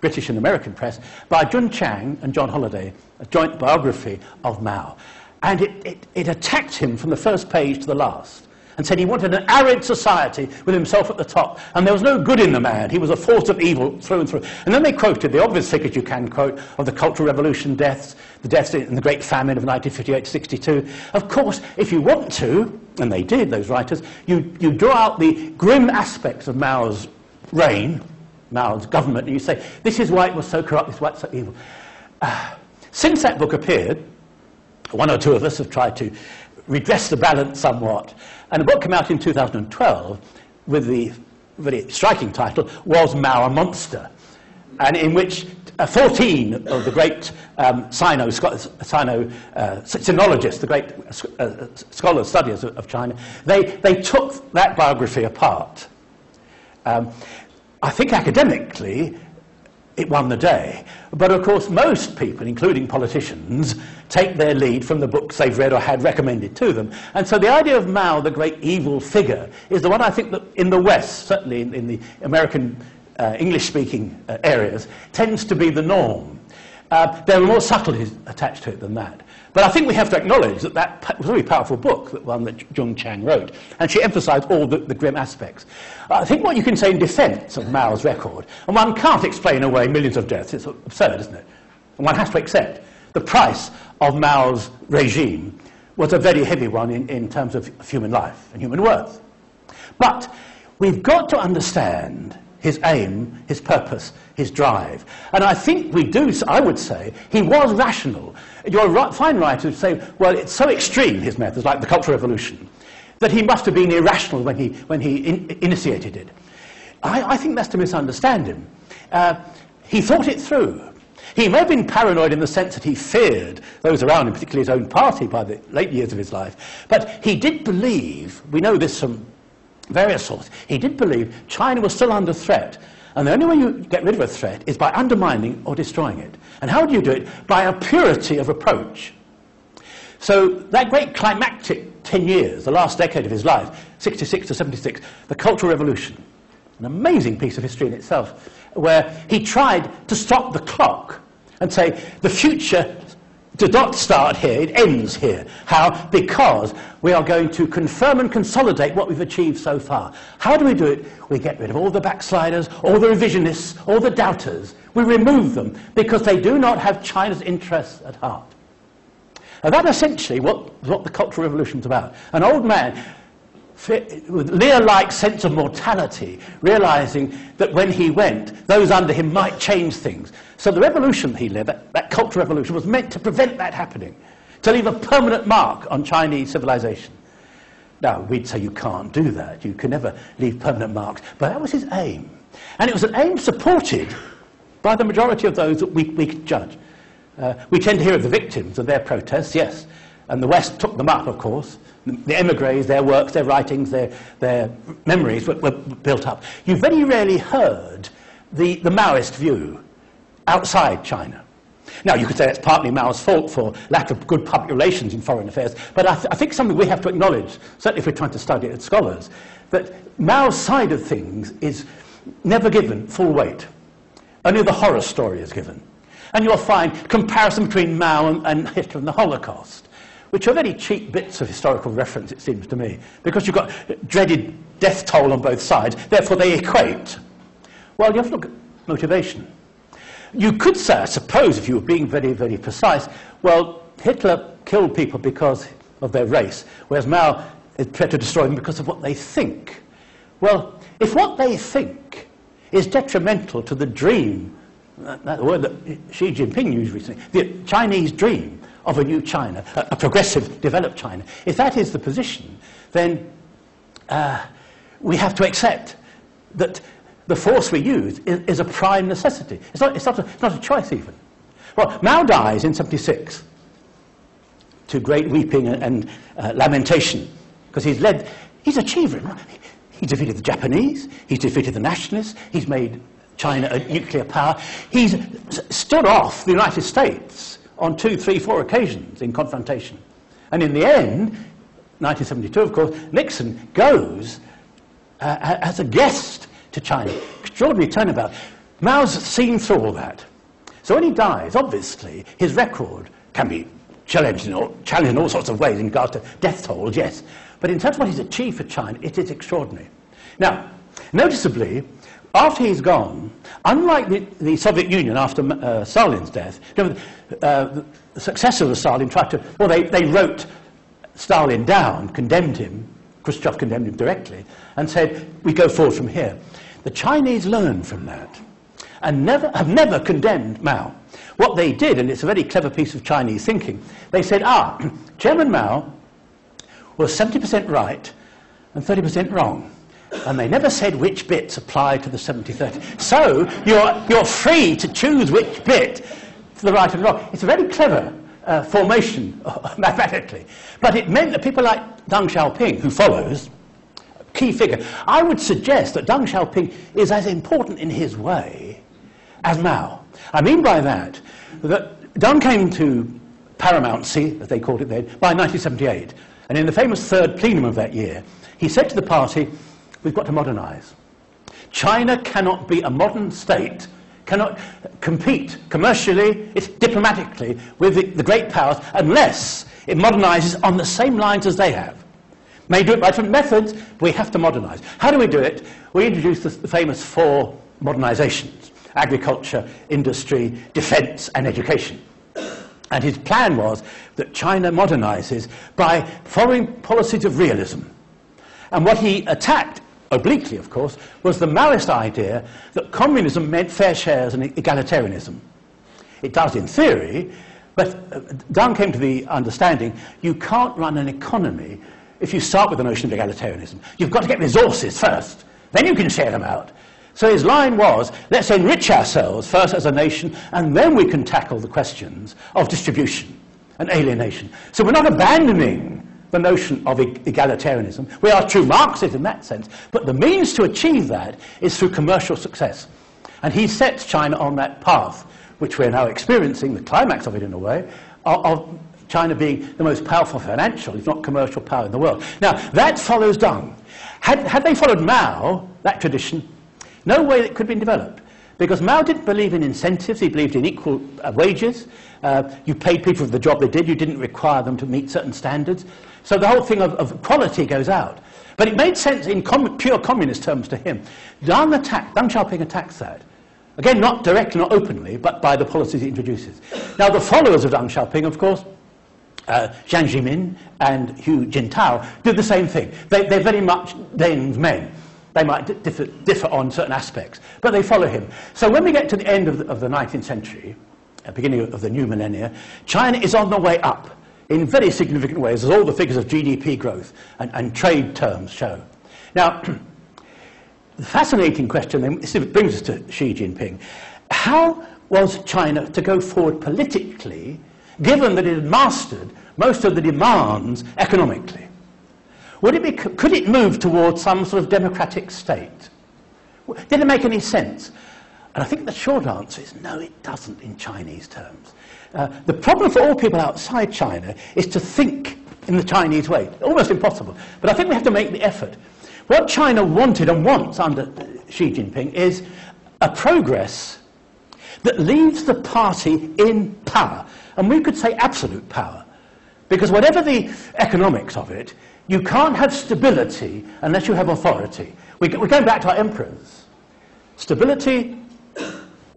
Speaker 1: British and American press, by Jun Chang and John Holliday, a joint biography of Mao. And it attacked him from the first page to the last and said he wanted an arid society with himself at the top, and there was no good in the man. He was a force of evil through and through. And then they quoted the obvious figures you can quote of the Cultural Revolution deaths, the deaths in the Great Famine of 1958-62. Of course, if you want to, and they did, those writers, you draw out the grim aspects of Mao's reign, Mao's government, and you say, this is why it was so corrupt, this is why it's so evil. Since that book appeared, one or two of us have tried to redress the balance somewhat. And a book came out in 2012 with the very striking title, Was Mao a Monster? And in which 14 of the great sinologists, the great scholars, studiers of China, they took that biography apart. I think academically, it won the day. But of course, most people, including politicians, take their lead from the books they've read or had recommended to them. And so the idea of Mao, the great evil figure, is the one I think that in the West, certainly in the American English-speaking areas, tends to be the norm. There are more subtleties attached to it than that. But I think we have to acknowledge that that was a very powerful book, that one that Jung Chang wrote, and she emphasized all the grim aspects. I think what you can say in defense of Mao's record, and one can't explain away millions of deaths, it's absurd, isn't it? And one has to accept the price of Mao's regime was a very heavy one in terms of human life and human worth. But we've got to understand his aim, his purpose, his drive. And I think we do, I would say, he was rational. You're fine right to say, well, it's so extreme, his methods, like the Cultural Revolution, that he must have been irrational when he initiated it. I think that's to misunderstand him. He thought it through. He may have been paranoid in the sense that he feared those around him, particularly his own party, by the late years of his life. But he did believe, we know this from various sources, he did believe China was still under threat. And the only way you get rid of a threat is by undermining or destroying it. And how do you do it? By a purity of approach. So that great climactic 10 years, the last decade of his life, 66 to 76, the Cultural Revolution, an amazing piece of history in itself, where he tried to stop the clock and say, the future does not start here, it ends here. How? Because we are going to confirm and consolidate what we've achieved so far. How do we do it? We get rid of all the backsliders, all the revisionists, all the doubters. We remove them because they do not have China's interests at heart. Now that essentially what the Cultural Revolution was about. An old man with Lear-like sense of mortality, realizing that when he went, those under him might change things. So the revolution he led, that Cultural Revolution, was meant to prevent that happening, to leave a permanent mark on Chinese civilization. Now, we'd say you can't do that. You can never leave permanent marks. But that was his aim. And it was an aim supported by the majority of those that we can judge. We tend to hear of the victims of their protests, yes, and the West took them up, of course. The émigrés, their works, their writings, their memories were built up. You very rarely heard the Maoist view outside China. Now, you could say it's partly Mao's fault for lack of good public relations in foreign affairs, but I think something we have to acknowledge, certainly if we're trying to study it as scholars, that Mao's side of things is never given full weight. Only the horror story is given. And you'll find comparison between Mao and Hitler and the Holocaust, which are very cheap bits of historical reference, it seems to me, because you've got dreaded death toll on both sides, therefore they equate. Well, you have to look at motivation. You could say, I suppose, if you were being very, very precise, well, Hitler killed people because of their race, whereas Mao is tried to destroy them because of what they think. Well, if what they think is detrimental to the dream, that word that Xi Jinping used recently, the Chinese dream of a new China, a progressive, developed China, if that is the position, then we have to accept that the force we use is a prime necessity. It's not a choice even. Well, Mao dies in 76 to great weeping and lamentation, because he's achieved it. He's defeated the Japanese, he's defeated the nationalists, he's made China a nuclear power. He's stood off the United States on 2, 3, 4 occasions in confrontation. And in the end, 1972, of course, Nixon goes as a guest to China. Extraordinary turnabout. Mao's seen through all that. So when he dies, obviously, his record can be challenged in all sorts of ways in regards to death tolls, yes. But in terms of what he's achieved for China, it is extraordinary. Now, noticeably, after he's gone, unlike the Soviet Union after Stalin's death, the successor of Stalin tried to, well, they wrote Stalin down, condemned him, Khrushchev condemned him directly, and said, we go forward from here. The Chinese learned from that and have never condemned Mao. What they did, and it's a very clever piece of Chinese thinking, they said, Chairman Mao was 70% right and 30% wrong. And they never said which bits apply to the 70-30. So you're free to choose which bit to the right and wrong. It's a very clever formation mathematically. But it meant that people like Deng Xiaoping, who follows, key figure, I would suggest that Deng Xiaoping is as important in his way as Mao. I mean by that Deng came to paramountcy, as they called it then, by 1978. And in the famous third plenum of that year, he said to the party, we've got to modernize. China cannot be a modern state, cannot compete commercially, diplomatically, with the great powers unless it modernizes on the same lines as they have. May do it by different methods, but we have to modernize. How do we do it? We introduce the famous 4 modernizations: agriculture, industry, defense, and education. And his plan was that China modernizes by following policies of realism. And what he attacked, obliquely of course, was the Maoist idea that communism meant fair shares and egalitarianism. It does in theory, but Deng came to the understanding you can't run an economy if you start with the notion of egalitarianism. You've got to get resources first, then you can share them out. So his line was, let's enrich ourselves first as a nation, and then we can tackle the questions of distribution and alienation. So we're not abandoning the notion of egalitarianism. We are true Marxists in that sense, but the means to achieve that is through commercial success. And he sets China on that path, which we're now experiencing, the climax of it in a way, of China being the most powerful financial, if not commercial power in the world. Now, that follows Deng. Had they followed Mao, that tradition, no way it could have been developed. Because Mao didn't believe in incentives, he believed in equal wages. You paid people for the job they did, you didn't require them to meet certain standards. So the whole thing of quality goes out. But it made sense in pure communist terms to him. Deng Xiaoping attacks that. Again, not directly, not openly, but by the policies he introduces. Now, the followers of Deng Xiaoping, of course, Jiang Zemin and Hu Jintao, did the same thing. They're very much Deng's men. They might differ on certain aspects, but they follow him. So when we get to the end of the 19th century, beginning of the new millennia, China is on the way up in very significant ways, as all the figures of GDP growth and trade terms show. Now, the fascinating question then, this brings us to Xi Jinping. how was China to go forward politically, given that it had mastered most of the demands economically? Could it move towards some sort of democratic state? Did it make any sense? And I think the short answer is no, it doesn't in Chinese terms. The problem for all people outside China is to think in the Chinese way. Almost impossible. But I think we have to make the effort. What China wanted and wants under Xi Jinping is a progress that leaves the party in power. And we could say absolute power. Because whatever the economics of it, you can't have stability unless you have authority. We're going back to our emperors. Stability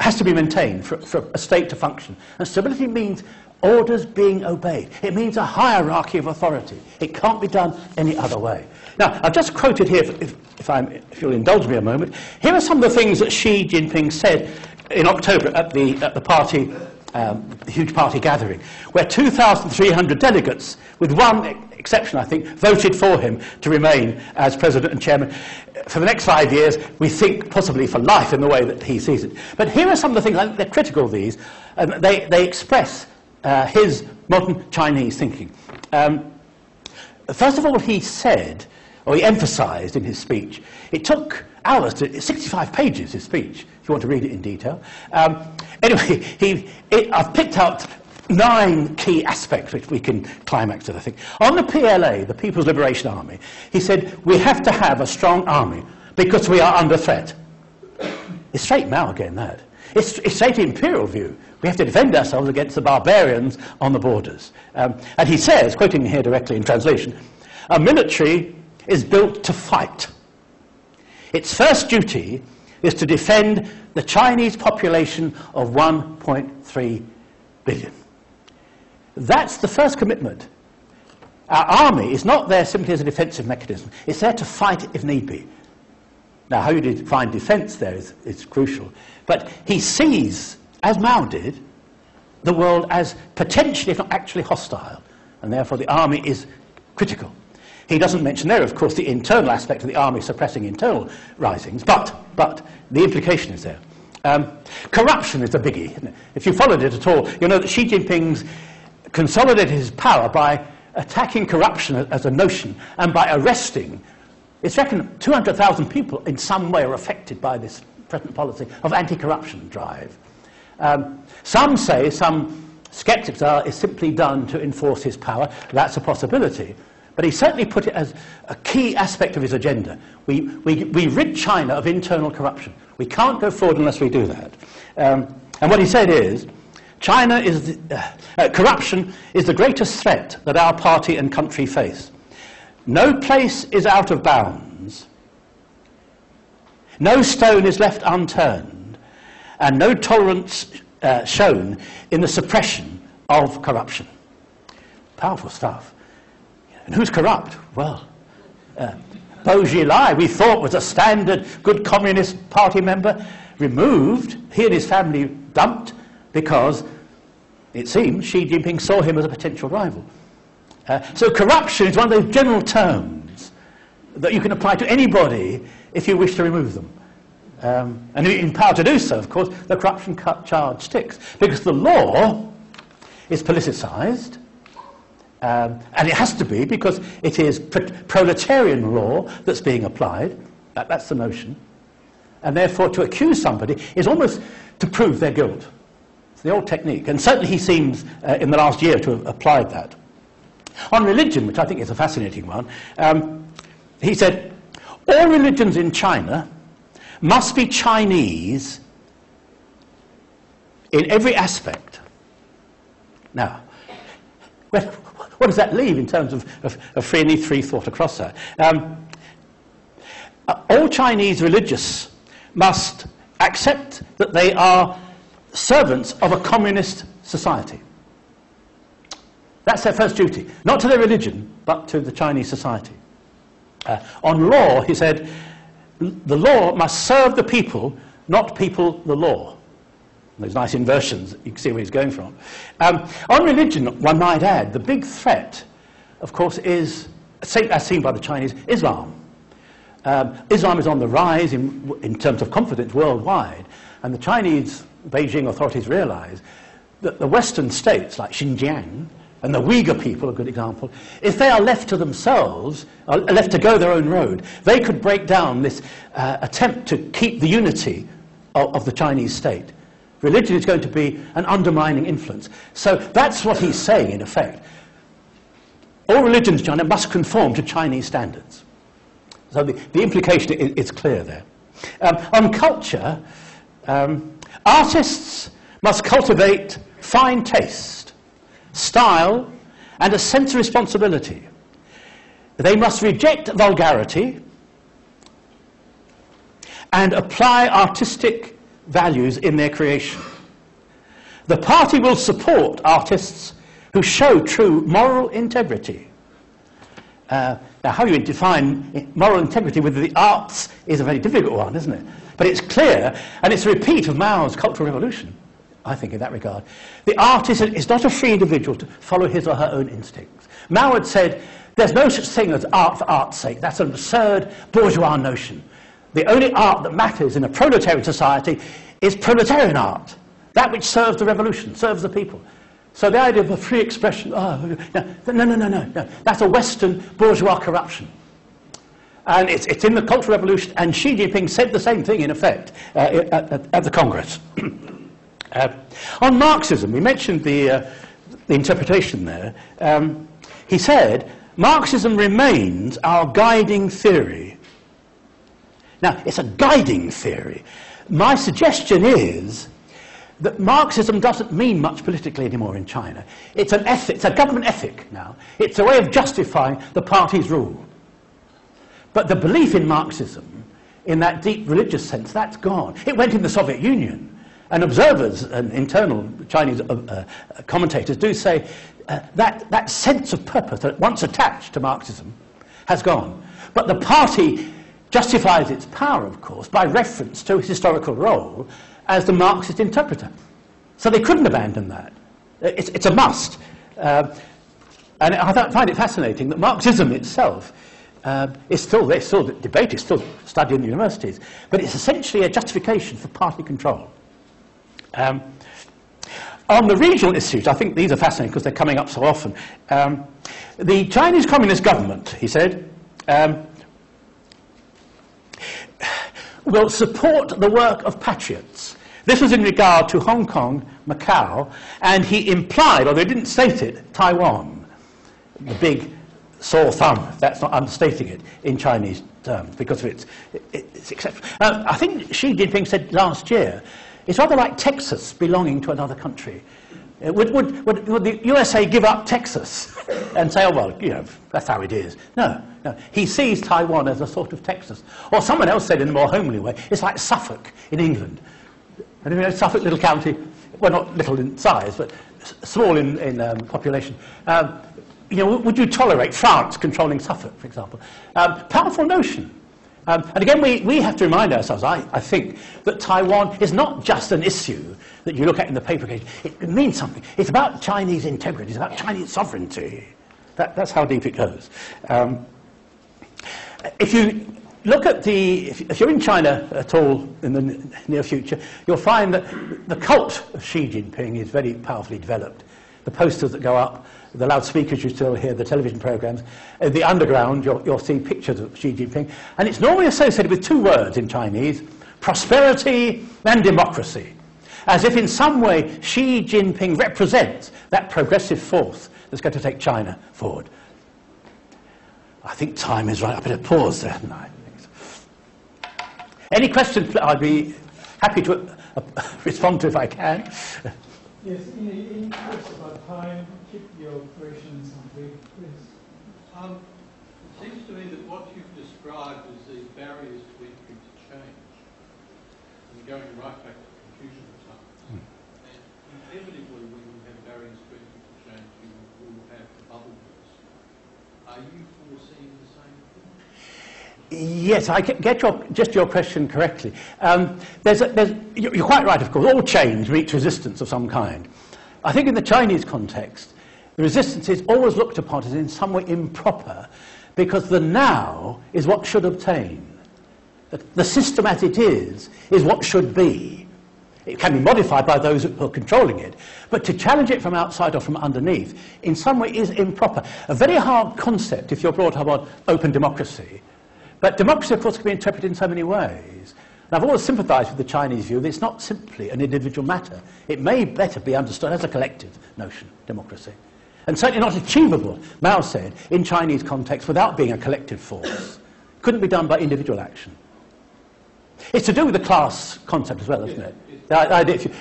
Speaker 1: has to be maintained for a state to function. And stability means orders being obeyed. It means a hierarchy of authority. It can't be done any other way. Now, I've just quoted here, if you'll indulge me a moment, here are some of the things that Xi Jinping said in October at the party, the huge party gathering, where 2,300 delegates, with one exception, I think, voted for him to remain as president and chairman for the next 5 years, we think possibly for life in the way that he sees it. But here are some of the things, I think they're critical of these, and they express his modern Chinese thinking. First of all, he said, or he emphasized in his speech, it took hours, 65 pages, his speech, if you want to read it in detail. Anyway, I've picked out 9 key aspects which we can climax to, I think. On the PLA, the People's Liberation Army, he said, we have to have a strong army because we are under threat. It's straight Mao again, that. It's straight imperial view. We have to defend ourselves against the barbarians on the borders. And he says, quoting here directly in translation, a military is built to fight. Its first duty is to defend the Chinese population of 1.3 billion. That's the first commitment. Our army is not there simply as a defensive mechanism. It's there to fight if need be. Now, how you define defense there is crucial. But he sees, as Mao did, the world as potentially, if not actually, hostile. And therefore the army is critical. He doesn't mention there, of course, the internal aspect of the army suppressing internal risings, but the implication is there. Corruption is a biggie, isn't it? If you followed it at all, you know that Xi Jinping's consolidated his power by attacking corruption as a notion and by arresting, it's reckoned 200,000 people in some way are affected by this present policy of anti-corruption drive. Some say, some skeptics are, it's simply done to enforce his power. That's a possibility. But he certainly put it as a key aspect of his agenda. We rid China of internal corruption. We can't go forward unless we do that. And what he said is, corruption is the greatest threat that our party and country face. No place is out of bounds. No stone is left unturned. And no tolerance shown in the suppression of corruption. Powerful stuff. And who's corrupt? Well, Bo Xilai, we thought was a standard good Communist Party member, removed, he and his family dumped, because it seems Xi Jinping saw him as a potential rival. So corruption is one of those general terms that you can apply to anybody if you wish to remove them. And in power to do so, of course, the corruption charge sticks, because the law is politicized. And it has to be because it is proletarian law that's being applied. That's the notion. And therefore to accuse somebody is almost to prove their guilt. It's the old technique. And certainly he seems in the last year to have applied that. On religion, which I think is a fascinating one, he said, all religions in China must be Chinese in every aspect. Now, what does that leave in terms of free thought across that? All Chinese religious must accept that they are servants of a communist society. That's their first duty. Not to their religion, but to the Chinese society. On law, he said, the law must serve the people, not people the law. Those nice inversions, you can see where he's going from. On religion, one might add, the big threat, of course, is, as seen by the Chinese, Islam. Islam is on the rise in terms of confidence worldwide, and the Chinese Beijing authorities realize that the Western states, like Xinjiang, and the Uyghur people, a good example, if they are left to themselves, or left to go their own road, they could break down this attempt to keep the unity of the Chinese state. Religion is going to be an undermining influence. So that's what he's saying, in effect. All religions in China must conform to Chinese standards. So the implication is clear there. On culture, artists must cultivate fine taste, style, and a sense of responsibility. They must reject vulgarity and apply artistic values in their creation. The party will support artists who show true moral integrity. Now, how you define moral integrity with the arts is a very difficult one, isn't it? But it's clear, and it's a repeat of Mao's Cultural Revolution, I think, in that regard. The artist is not a free individual to follow his or her own instincts. Mao had said, there's no such thing as art for art's sake. That's an absurd bourgeois notion. The only art that matters in a proletarian society is proletarian art, that which serves the revolution, serves the people. So the idea of a free expression, no, that's a Western bourgeois corruption. And it's in the Cultural Revolution, and Xi Jinping said the same thing, in effect, at the Congress. On Marxism, we mentioned the interpretation there. He said, Marxism remains our guiding theory. Now, it's a guiding theory. My suggestion is that Marxism doesn't mean much politically anymore in China. It's an ethic, it's a government ethic now. It's a way of justifying the party's rule. But the belief in Marxism, in that deep religious sense, that's gone. It went in the Soviet Union. And observers and internal Chinese commentators do say that sense of purpose that once attached to Marxism has gone. But the party justifies its power, of course, by reference to its historical role as the Marxist interpreter. So they couldn't abandon that. It's a must. And I find it fascinating that Marxism itself is still there, still debated, still studied in the universities, but it's essentially a justification for party control. On the regional issues, I think these are fascinating because they're coming up so often. The Chinese Communist government, he said, will support the work of patriots. This was in regard to Hong Kong, Macau, and he implied, although he didn't state it, Taiwan, the big sore thumb, that's not understating it in Chinese terms, because of its exception. I think Xi Jinping said last year, it's rather like Texas belonging to another country. Would the USA give up Texas and say, oh, well, you know, that's how it is? No. He sees Taiwan as a sort of Texas. Or someone else said in a more homely way, it's like Suffolk in England. And you know, Suffolk, little county, well, not little in size, but small in population. You know, would you tolerate France controlling Suffolk, for example? Powerful notion. And again, we have to remind ourselves, I think, that Taiwan is not just an issue that you look at in the paper case. It means something. It's about Chinese integrity. It's about Chinese sovereignty. That's how deep it goes. If you look at if you're in China at all in the near future, you'll find that the cult of Xi Jinping is very powerfully developed. The posters that go up, the loudspeakers you still hear, the television programs, the underground, you'll see pictures of Xi Jinping. And it's normally associated with two words in Chinese, prosperity and democracy. As if in some way Xi Jinping represents that progressive force that's going to take China forward. I think time is right. I better pause there, hadn't I? Any questions? I'd be happy to respond to if I can.
Speaker 2: Yes, in the interest of time, keep your questions brief, please.
Speaker 3: It seems to me that what you've described as the barriers to entry to change, and going right back to Confucian times, and inevitably when you have barriers to entry to change, you will have the bubble burst. Are you foreseeing the same thing?
Speaker 1: Yes, I get your question correctly. You're quite right, of course. All change meets resistance of some kind. I think in the Chinese context, the resistance is always looked upon as in some way improper, because the now is what should obtain. The system as it is what should be. It can be modified by those who are controlling it. But to challenge it from outside or from underneath, in some way, is improper. A very hard concept if you're brought up on open democracy. But democracy, of course, can be interpreted in so many ways. And I've always sympathised with the Chinese view that it's not simply an individual matter. It may better be understood as a collective notion, democracy. And certainly not achievable, Mao said, in Chinese context without being a collective force. Couldn't be done by individual action. It's to do with the class concept as well, isn't it?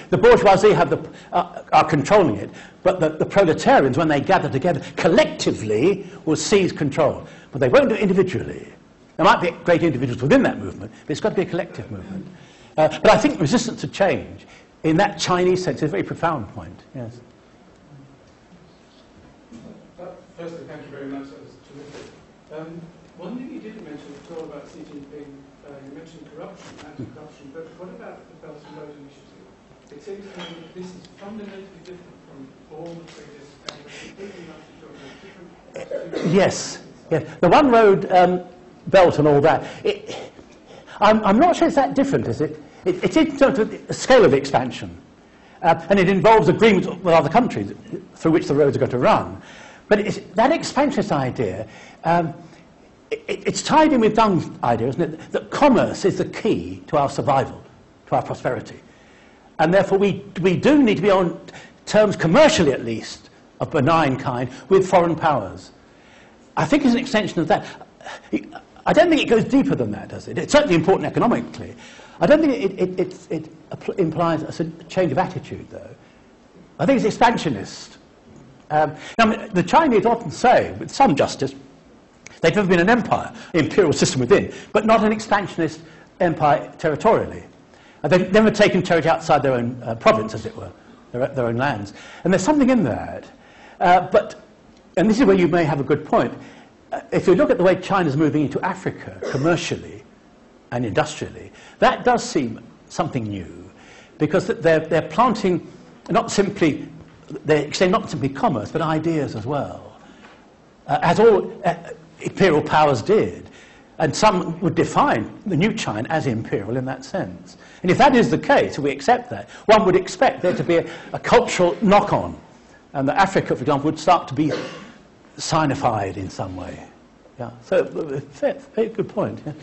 Speaker 1: The bourgeoisie are controlling it, but the proletarians, when they gather together, collectively will seize control. But they won't do it individually. There might be great individuals within that movement, but it's got to be a collective movement. But I think resistance to change, in that Chinese sense, is a very profound point. Yes.
Speaker 4: Firstly, thank you very much. That was terrific. One thing you didn't mention at all about Xi Jinping, you mentioned corruption, anti-corruption, but what about the Belt and Road Initiative? It seems to me that this is fundamentally different from all the previous completely different.
Speaker 1: Yes. The one road belt and all that. I'm not sure it's that different, is it? It's in terms of the scale of the expansion. And it involves agreements with other countries through which the roads are going to run. But that expansionist idea, it's tied in with Deng's idea, isn't it, that commerce is the key to our survival, to our prosperity. And therefore we do need to be on terms, commercially at least, of benign kind, with foreign powers. I think it's an extension of that. I don't think it goes deeper than that, does it? It's certainly important economically. I don't think it implies a change of attitude, though. I think it's expansionist. Now, the Chinese often say, with some justice, they've never been an empire, imperial system within, but not an expansionist empire territorially. They've never taken territory outside their own province, as it were, their own lands. And there's something in that. And this is where you may have a good point. If you look at the way China's moving into Africa commercially and industrially, that does seem something new, because they're planting they're extending not simply commerce, but ideas as well, as all imperial powers did. And some would define the new China as imperial in that sense. And if that is the case, if we accept that, one would expect there to be a cultural knock-on, and that Africa, for example, would start to be Sinified in some way. Yeah. So, very good point. Yeah.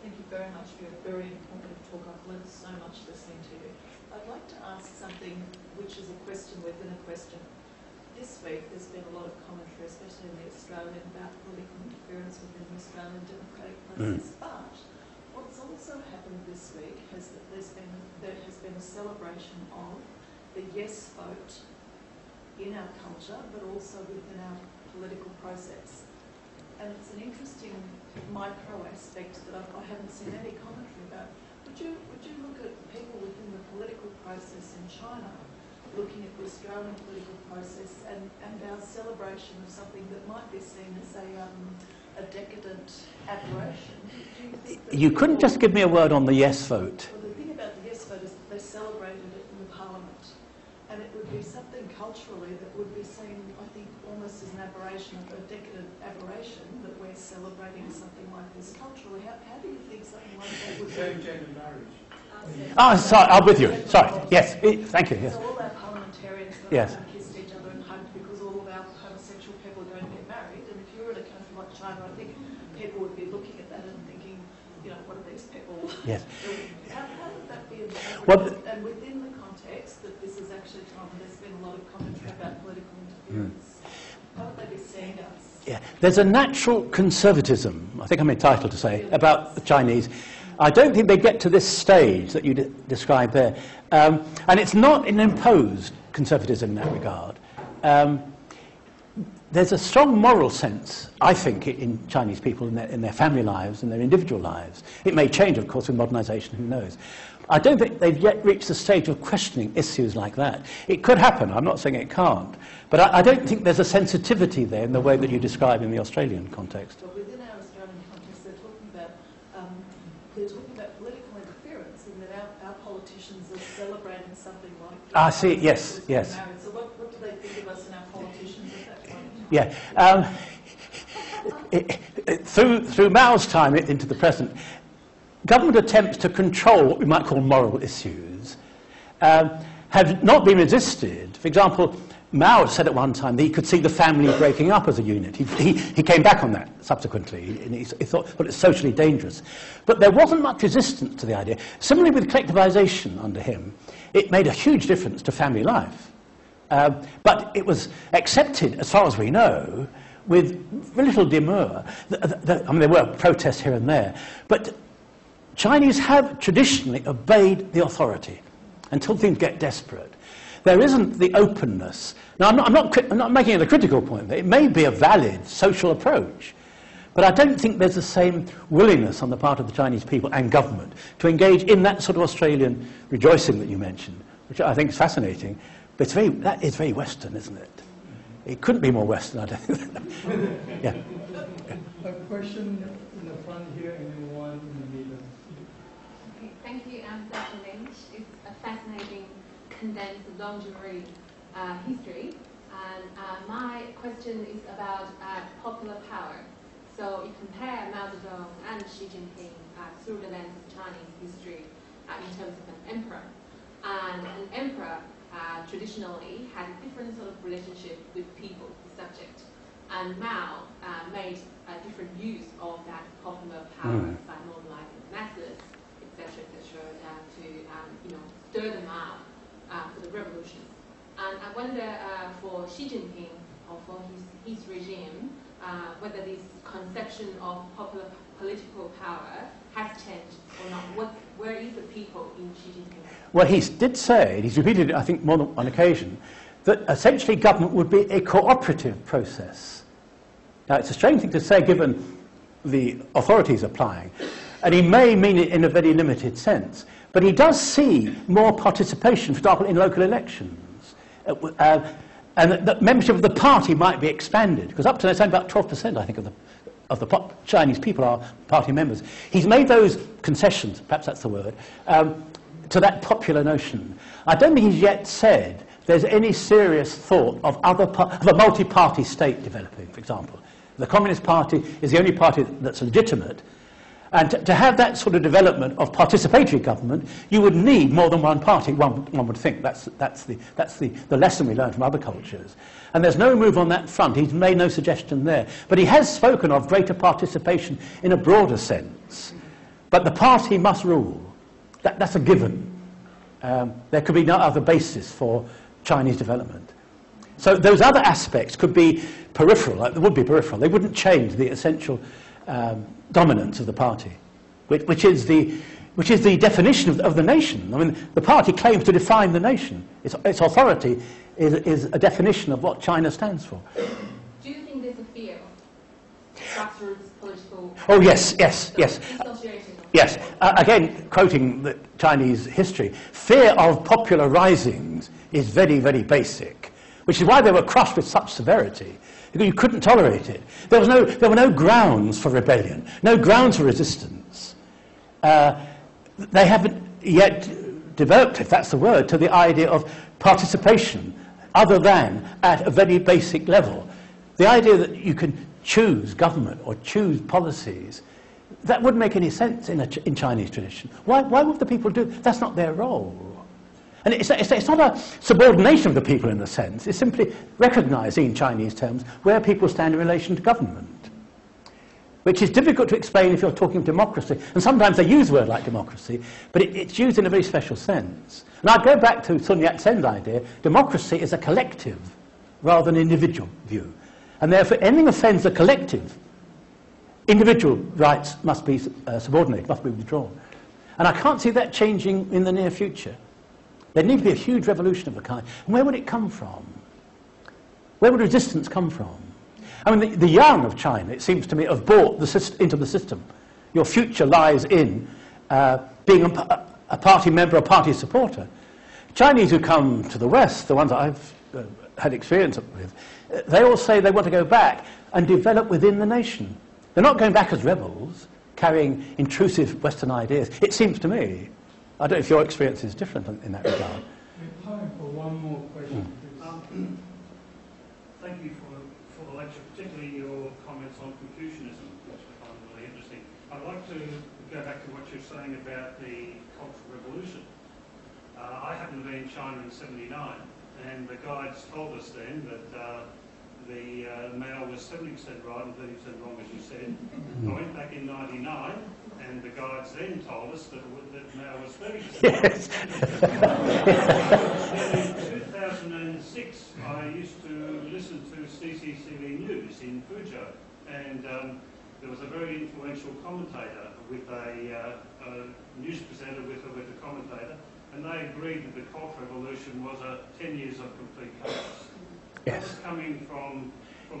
Speaker 5: Thank you very much for your very informative talk. I've learned so much listening to you. I'd like to ask something which is a question within a question. This week there's been a lot of commentary, especially in the Australian, about political interference within the Australian democratic process. But what's also happened this week is that there has been a celebration of the yes vote in our culture, but also within our political process. And it's an interesting micro aspect that I haven't seen any commentary about. Would you look at people within the political process in China, looking at the Australian political process and our celebration of something that might be seen as a decadent aberration?
Speaker 1: You couldn't just give me a word on the yes vote.
Speaker 5: Well, the thing about the yes vote is that they celebrated it in the Parliament. And it would be something culturally that would be seen, I think, almost as an aberration, a decadent aberration, that we're celebrating something like this culturally. How do you think something like that would be?
Speaker 4: Same-gender marriage.
Speaker 1: Oh, sorry, I'm with you. Sorry. Yes, thank you. Yes.
Speaker 5: So all our parliamentarians
Speaker 1: yes.
Speaker 5: kissed each other and hugged because all of our homosexual people are going to get married. And if you were in a country like China, I think people would be looking at that and thinking, what are these people
Speaker 1: yes.
Speaker 5: doing? How would that be interpreted?
Speaker 1: Well,
Speaker 5: and within the context that this is actually time, there's been a lot of commentary about political interference. How would they be seeing us?
Speaker 1: Yeah, there's a natural conservatism, I think I'm entitled to say, about the Chinese. I don't think they get to this stage that you described there. And it's not an imposed conservatism in that regard. There's a strong moral sense, I think, in Chinese people in their family lives and their individual lives. It may change, of course, with modernization, who knows. I don't think they've yet reached the stage of questioning issues like that. It could happen, I'm not saying it can't. But I don't think there's a sensitivity there in the way that you describe in the Australian context.
Speaker 5: But within our Australian context, they're talking about political interference, and that our politicians are celebrating something like that.
Speaker 1: I see, yes, yes.
Speaker 5: So what do they think of us and our politicians at that point?
Speaker 1: Yeah. Through Mao's time into the present, government attempts to control what we might call moral issues have not been resisted. For example, Mao said at one time that he could see the family breaking up as a unit. He came back on that subsequently, and he thought, well, it's socially dangerous. But there wasn't much resistance to the idea. Similarly with collectivization under him, it made a huge difference to family life. But it was accepted, as far as we know, with little demur. I mean, there were protests here and there, but Chinese have traditionally obeyed the authority until things get desperate. There isn't the openness. Now, I'm not making it a critical point. It may be a valid social approach, but I don't think there's the same willingness on the part of the Chinese people and government to engage in that sort of Australian rejoicing that you mentioned, which I think is fascinating. But that is very Western, isn't it? It couldn't be more Western, I don't think. Yeah.
Speaker 2: A question in the front here and then one in the middle.
Speaker 6: Okay, thank you, Dr. Lynch. It's a fascinating, condensed, long-journey history. And my question is about popular power. So you compare Mao Zedong and Xi Jinping through the lens of Chinese history in terms of an emperor. And an emperor traditionally had a different sort of relationship with people, the subject. And Mao made different use of that popular power by mobilizing the masses, etc., to stir them up for the revolution. And I wonder for Xi Jinping or for his regime, whether this conception of popular political power has changed or not. Where is the people in Xi Jinping?
Speaker 1: Well, he did say, he's repeated it, I think, more than one occasion, that essentially government would be a cooperative process. Now, it's a strange thing to say given the authorities applying, and he may mean it in a very limited sense, but he does see more participation, for example, in local elections, and that membership of the party might be expanded, because up to now, it's only about 12%, I think, of the Chinese people are party members. He's made those concessions, perhaps that's the word, to that popular notion. I don't think he's yet said there's any serious thought of of a multi-party state developing, for example. The Communist Party is the only party that's legitimate, and to have that sort of development of participatory government, you would need more than one party, one would think. That's the lesson we learn from other cultures. And there's no move on that front. He's made no suggestion there. But he has spoken of greater participation in a broader sense. But the party must rule. That's a given. There could be no other basis for Chinese development. So those other aspects could be peripheral. They would be peripheral. They wouldn't change the essential dominance of the party, which is the definition of the nation. I mean, the party claims to define the nation. Its authority is a definition of what China stands for.
Speaker 6: Do you think there's a fear of grassroots political...
Speaker 1: Oh, yes. Yes. Again, quoting the Chinese history, fear of popular risings is very, very basic, which is why they were crushed with such severity. You couldn't tolerate it. There were no grounds for rebellion, no grounds for resistance. They haven't yet developed, if that's the word, to the idea of participation, other than at a very basic level. The idea that you can choose government or choose policies, that wouldn't make any sense in Chinese tradition. Why would the people do it? That's not their role. And it's not a subordination of the people in a sense. It's simply recognizing, in Chinese terms, where people stand in relation to government, which is difficult to explain if you're talking democracy. And sometimes they use a word like democracy, but it's used in a very special sense. And I'd go back to Sun Yat-sen's idea, democracy is a collective rather than individual view. And therefore, anything offends the collective, individual rights must be subordinated, must be withdrawn. And I can't see that changing in the near future. There needs to be a huge revolution of the kind. And where would it come from? Where would resistance come from? I mean, the young of China, it seems to me, have bought into the system. Your future lies in being a party member, a party supporter. Chinese who come to the West, the ones that I've had experience with, they all say they want to go back and develop within the nation. They're not going back as rebels, carrying intrusive Western ideas, it seems to me. I don't know if your experience is different in that regard.
Speaker 2: We have time for one more question.
Speaker 7: Thank you for the lecture, particularly your comments on Confucianism, which I find really interesting. I'd like to go back to what you're saying about the Cultural Revolution. I happened to be in China in '79, and the guides told us then that the Mao was 70% right and 30% wrong, as you said. I went back in '99, and the guides then told us that Mao was 30%
Speaker 1: Yes.
Speaker 7: In 2006, I used to listen to CCTV News in Fuzhou, and there was a very influential commentator with a news presenter with a commentator, and they agreed that the Cultural Revolution was 10 years of complete chaos.
Speaker 1: Yes.
Speaker 7: That was coming from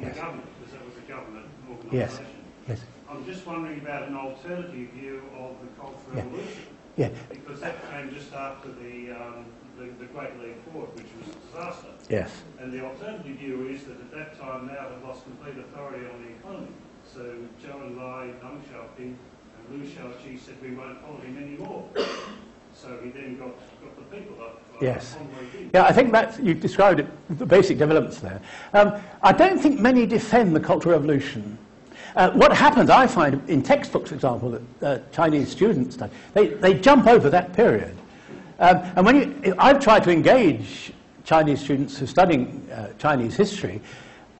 Speaker 1: Yes.
Speaker 7: the government, because that was a government
Speaker 1: Yes.
Speaker 7: organisation.
Speaker 1: Yes.
Speaker 7: I'm just wondering about an alternative view of the Cultural Revolution,
Speaker 1: Yeah.
Speaker 7: because that came just after the Great Leap Forward, which was a disaster.
Speaker 1: Yes.
Speaker 7: And the alternative view is that at that time Mao had lost complete authority on the economy. So Zhou Enlai, Deng Xiaoping and Liu Shaoqi said we won't follow him anymore. So he then got the people up.
Speaker 1: Yes. Yeah, I think that you've described it, the basic developments there. I don't think many defend the Cultural Revolution. What happens, I find, in textbooks, for example, that Chinese students study, they jump over that period. And I've tried to engage Chinese students who are studying Chinese history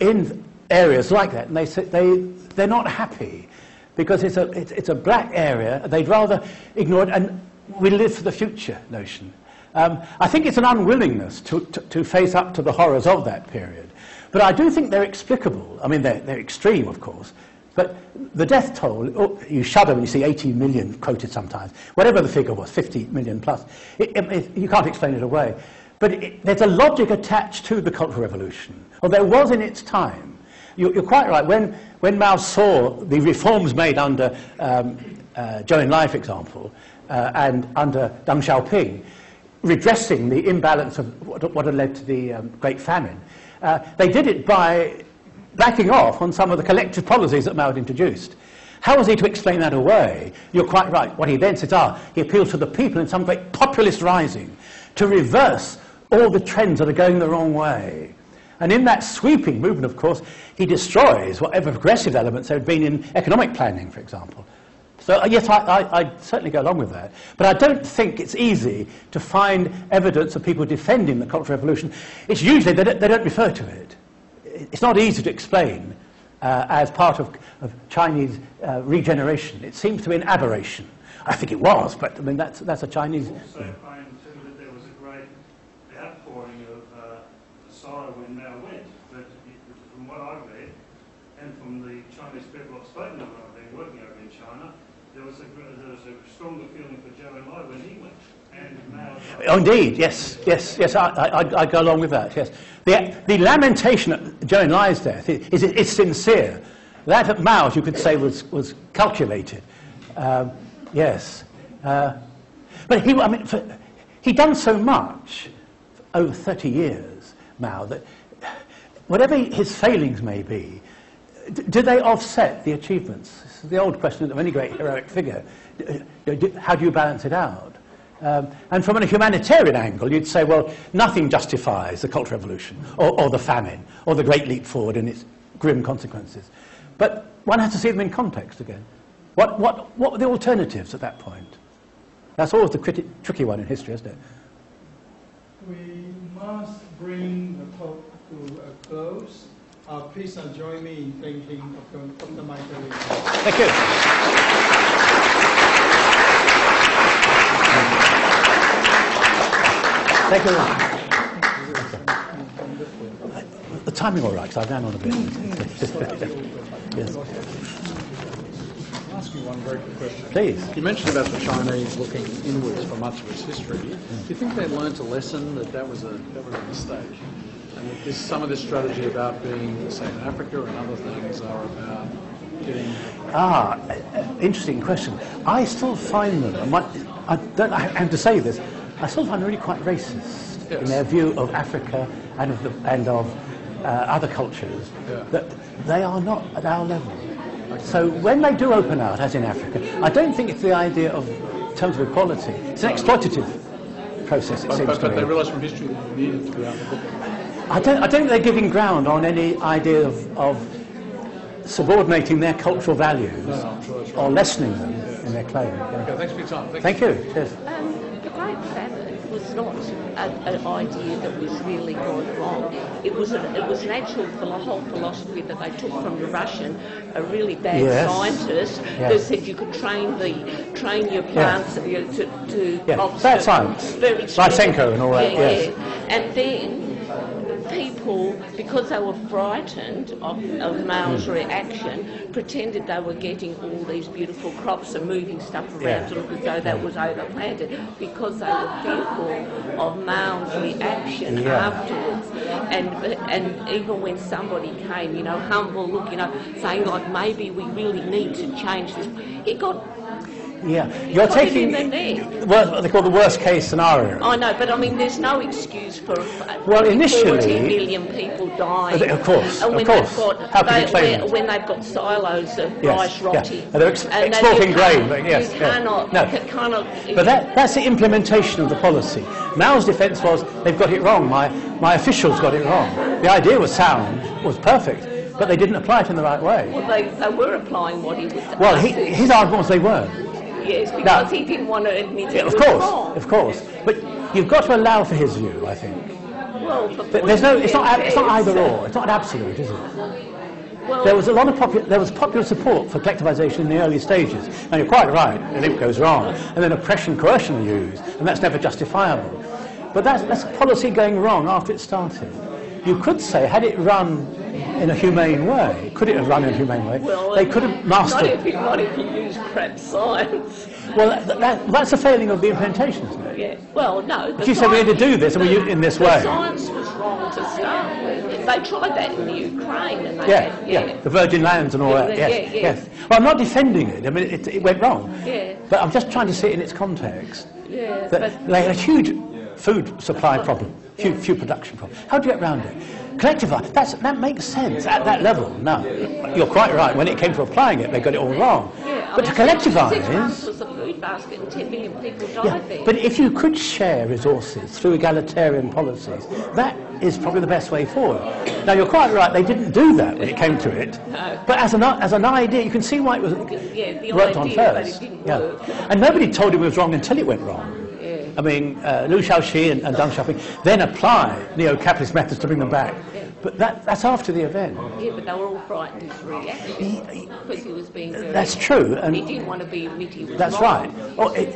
Speaker 1: in areas like that, and they say they're not happy because it's a black area. They'd rather ignore it, and we live for the future notion. I think it's an unwillingness to face up to the horrors of that period. But I do think they're explicable. I mean, they're extreme, of course. But the death toll, you shudder when you see 18 million quoted sometimes. Whatever the figure was, 50 million plus. You can't explain it away. But there's a logic attached to the Cultural Revolution, or there was in its time. You're quite right. When Mao saw the reforms made under Zhou Enlai, for example, and under Deng Xiaoping, redressing the imbalance of what had led to the Great Famine, they did it by backing off on some of the collective policies that Mao had introduced. How was he to explain that away? You're quite right. What he then says, he appeals to the people in some great populist rising to reverse all the trends that are going the wrong way. And in that sweeping movement, of course, he destroys whatever progressive elements there had been in economic planning, for example. So, yes, I certainly go along with that. But I don't think it's easy to find evidence of people defending the Cultural Revolution. It's usually they don't refer to it. It's not easy to explain as part of Chinese regeneration. It seems to be an aberration. I think it was, but I mean that's a Chinese.
Speaker 7: Also claim too that there was a great outpouring of sorrow when Mao went. But from what I've read, and from the Chinese people I've spoken to when I've been working over in China, there was a stronger feeling for Zhou Enlai when he went.
Speaker 1: Oh, indeed, yes, I go along with that, yes. The lamentation at Zhou Enlai's death is sincere. That at Mao's, you could say, was calculated. Yes. But he'd done so much over 30 years, Mao, that whatever his failings may be, do they offset the achievements? This is the old question of any great heroic figure. How do you balance it out? And from a humanitarian angle, you'd say, well, nothing justifies the Cultural Revolution, or the famine, or the Great Leap Forward and its grim consequences. But one has to see them in context again. What were the alternatives at that point? That's always the tricky one in history, isn't it?
Speaker 2: We must bring the talk to a close. Please join me in thanking Dr. Michael Lee.
Speaker 1: Thank you. Thank you very much. The timing all right, because I ran on a bit. Yes.
Speaker 8: I'll ask you one very quick question.
Speaker 1: Please.
Speaker 8: You mentioned about the Chinese looking inwards for much of its history. Do you think they learnt a lesson that was a mistake? And that some of this strategy about being, say, in Africa and other things are about getting...
Speaker 1: Interesting question. I still find them, I have to say this, I still find them really quite racist in their view of Africa and of other cultures, that they are not at our level. Okay. So when they do open out, as in Africa, I don't think it's the idea of in terms of equality. It's an exploitative process, it seems to me.
Speaker 8: But they realise from history that you needed to be able to look at it.
Speaker 1: I don't think they're giving ground on any idea of subordinating their cultural values
Speaker 8: No, I'm sure that's right.
Speaker 1: or lessening them in their claim. Yeah.
Speaker 8: Okay, thanks for your time.
Speaker 1: Thank you. Cheers.
Speaker 9: The Great Famine was not an idea that was really gone wrong. It was an actual whole philosophy that they took from the Russian, a really bad
Speaker 1: Yes.
Speaker 9: scientist
Speaker 1: Yes.
Speaker 9: who said you could train your plants to
Speaker 1: Bad science.
Speaker 9: very
Speaker 1: Lysenko and all that.
Speaker 9: Yeah,
Speaker 1: Yes.
Speaker 9: yeah. And then people, because they were frightened of Mao's reaction, pretended they were getting all these beautiful crops and moving stuff around to look as though that was overplanted, because they were fearful of Mao's reaction afterwards. And even when somebody came, humble look, saying like, maybe we really need to change this, it got...
Speaker 1: Yeah, you're
Speaker 9: put it
Speaker 1: taking
Speaker 9: in the net.
Speaker 1: what they call the worst case scenario.
Speaker 9: I know, but I mean, there's no excuse for
Speaker 1: Well, initially,
Speaker 9: 40 million people dying.
Speaker 1: Of course,
Speaker 9: and when
Speaker 1: of course.
Speaker 9: They've got,
Speaker 1: How can you claim it?
Speaker 9: when they've got silos of rice rotting.
Speaker 1: And they're
Speaker 9: And
Speaker 1: exporting
Speaker 9: you
Speaker 1: grain,
Speaker 9: can't-
Speaker 1: but yes.
Speaker 9: You
Speaker 1: yeah.
Speaker 9: cannot,
Speaker 1: No.
Speaker 9: you cannot...
Speaker 1: But that's the implementation of the policy. Mao's defence was, they've got it wrong, my officials got it wrong. The idea was sound, was perfect, but they didn't apply it in the right way.
Speaker 9: Well, they were applying what he was...
Speaker 1: Well, his argument was they weren't.
Speaker 9: Yes, because he didn't want to admit it was wrong.
Speaker 1: Of course. But you've got to allow for his view, I think.
Speaker 9: Well,
Speaker 1: There's no, it's not either or. It's not absolute, is it?
Speaker 9: Well,
Speaker 1: There was a lot of popular support for collectivisation in the early stages. And you're quite right, and it goes wrong. And then oppression, coercion are used, and that's never justifiable. But that's policy going wrong after it started. You could say, had it run in a humane way, could it have run in a humane way?
Speaker 9: well,
Speaker 1: they could have mastered...
Speaker 9: Not if you use crap science.
Speaker 1: Well, that's a failing of the implementation, isn't it?
Speaker 9: Yeah. Well, no.
Speaker 1: But you said we had to do this, and we in this way.
Speaker 9: The science was wrong to start with. They tried that in the Ukraine, and they
Speaker 1: Yeah, the Virgin Lands and all that. Yes. Well, I'm not defending it. I mean, it went wrong.
Speaker 9: Yeah.
Speaker 1: But I'm just trying to see it in its context.
Speaker 9: Yeah.
Speaker 1: That they had a huge food supply problem, huge production problem. How do you get around it? Collectivise. That makes sense at that level. Now, you're quite right. When it came to applying it, they got it all wrong.
Speaker 9: Yeah,
Speaker 1: But to collectivise...
Speaker 9: 6 months was a food basket and 10 million people died there.
Speaker 1: But if you could share resources through egalitarian policies, that is probably the best way forward. Now, you're quite right, they didn't do that when it came to it.
Speaker 9: No.
Speaker 1: But as an idea, you can see why it was
Speaker 9: the
Speaker 1: worked on
Speaker 9: idea,
Speaker 1: first.
Speaker 9: but it didn't work.
Speaker 1: And nobody told him it was wrong until it went wrong.
Speaker 9: Yeah.
Speaker 1: I mean, Liu Shaoxi and Deng Xiaoping then applied neo-capitalist methods to bring them back. But that's after the event.
Speaker 9: Yeah, but they were all frightened to react because he was being very...
Speaker 1: That's true. And
Speaker 9: he didn't want to be admit he was
Speaker 1: that's
Speaker 9: wrong.
Speaker 1: right.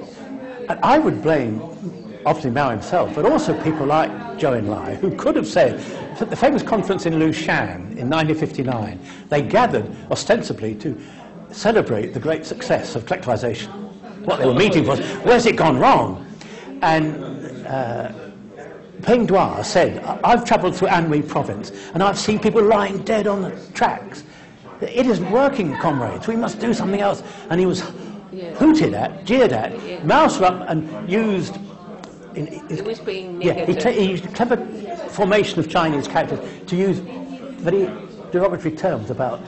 Speaker 1: And I would blame, obviously, Mao himself, but also people like Zhou Enlai, who could have said, at the famous conference in Lushan in 1959, they gathered ostensibly to celebrate the great success of collectivization. What they were meeting was, where's it gone wrong? And Peng Duo said, I've travelled through Anhui province and I've seen people lying dead on the tracks. It isn't working, comrades. We must do something else. And he was hooted at, jeered at. Mao stood up and used...
Speaker 9: He was being negative.
Speaker 1: he used a clever formation of Chinese characters to use very derogatory terms about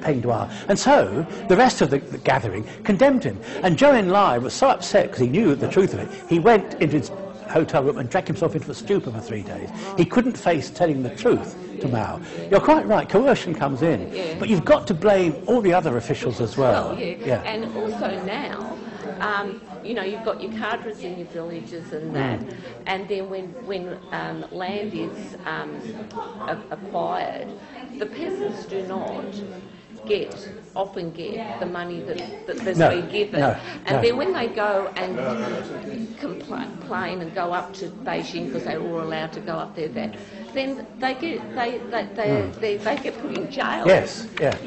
Speaker 1: Peng Duo. And so the rest of the gathering condemned him. And Zhou Enlai was so upset because he knew the truth of it. He went into his hotel room and drank himself into a stupor for 3 days. He couldn't face telling the truth to Mao. You're quite right, coercion comes in. But you've got to blame all the other officials as well.
Speaker 9: And also now, you've got your cadres in your villages and that, and then when land is acquired, the peasants do not often get the money that's been given. And then when they go and complain and go up to Beijing because they're all allowed to go up there, then they get put in jail.
Speaker 1: Yes, yeah.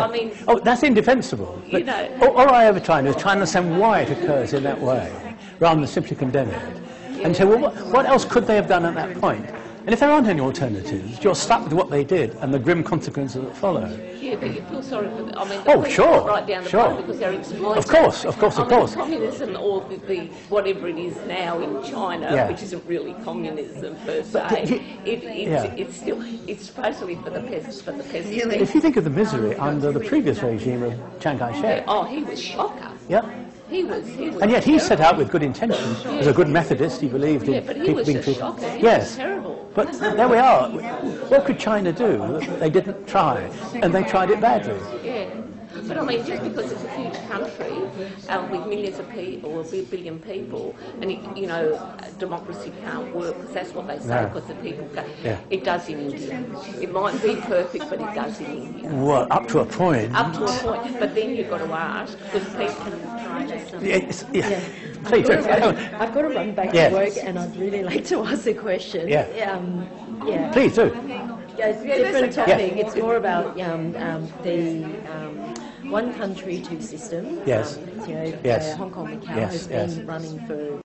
Speaker 9: I mean...
Speaker 1: Oh, that's indefensible. But all I ever try to do is try and understand why it occurs in that way, rather than simply condemn it. And say, well, what else could they have done at that point? And if there aren't any alternatives, you're stuck with what they did and the grim consequences that follow.
Speaker 9: Yeah, but you feel sorry for them. I mean, right down the bottom because they're exploited.
Speaker 1: Of course.
Speaker 9: Communism, or the whatever it is now in China, which isn't really communism per se, it's supposedly for the peasants.
Speaker 1: If you think of the misery under the previous regime of Chiang Kai-shek.
Speaker 9: Oh, he was shocker.
Speaker 1: Yeah.
Speaker 9: He was
Speaker 1: and yet he set out with good intentions. As a good Methodist, he believed in
Speaker 9: but he
Speaker 1: people
Speaker 9: was
Speaker 1: being
Speaker 9: a
Speaker 1: treated.
Speaker 9: shocker. He
Speaker 1: Yes.
Speaker 9: was terrible.
Speaker 1: But there we are. What could China do? They didn't try, and they tried it badly.
Speaker 9: Yeah. But I mean, just because it's a huge country with millions of people, or a billion people, and you know, democracy can't work, because that's what they say, because the people go.
Speaker 1: Yeah.
Speaker 9: It does in India. It might be perfect, but it does in India.
Speaker 1: Well, up to a point.
Speaker 9: Up to a point, but then you've got to ask, because people try to...
Speaker 1: Yeah. Please.
Speaker 10: I've got to run back
Speaker 1: Yeah.
Speaker 10: to work, and I'd really like to ask a question.
Speaker 1: Yeah.
Speaker 10: Yeah.
Speaker 1: Please do.
Speaker 10: It's a different topic. It's more about the one country, two system.
Speaker 1: Yes.
Speaker 10: You know,
Speaker 1: Yes.
Speaker 10: Hong Kong, Macau
Speaker 1: Yes,
Speaker 10: has
Speaker 1: yes.
Speaker 10: been running for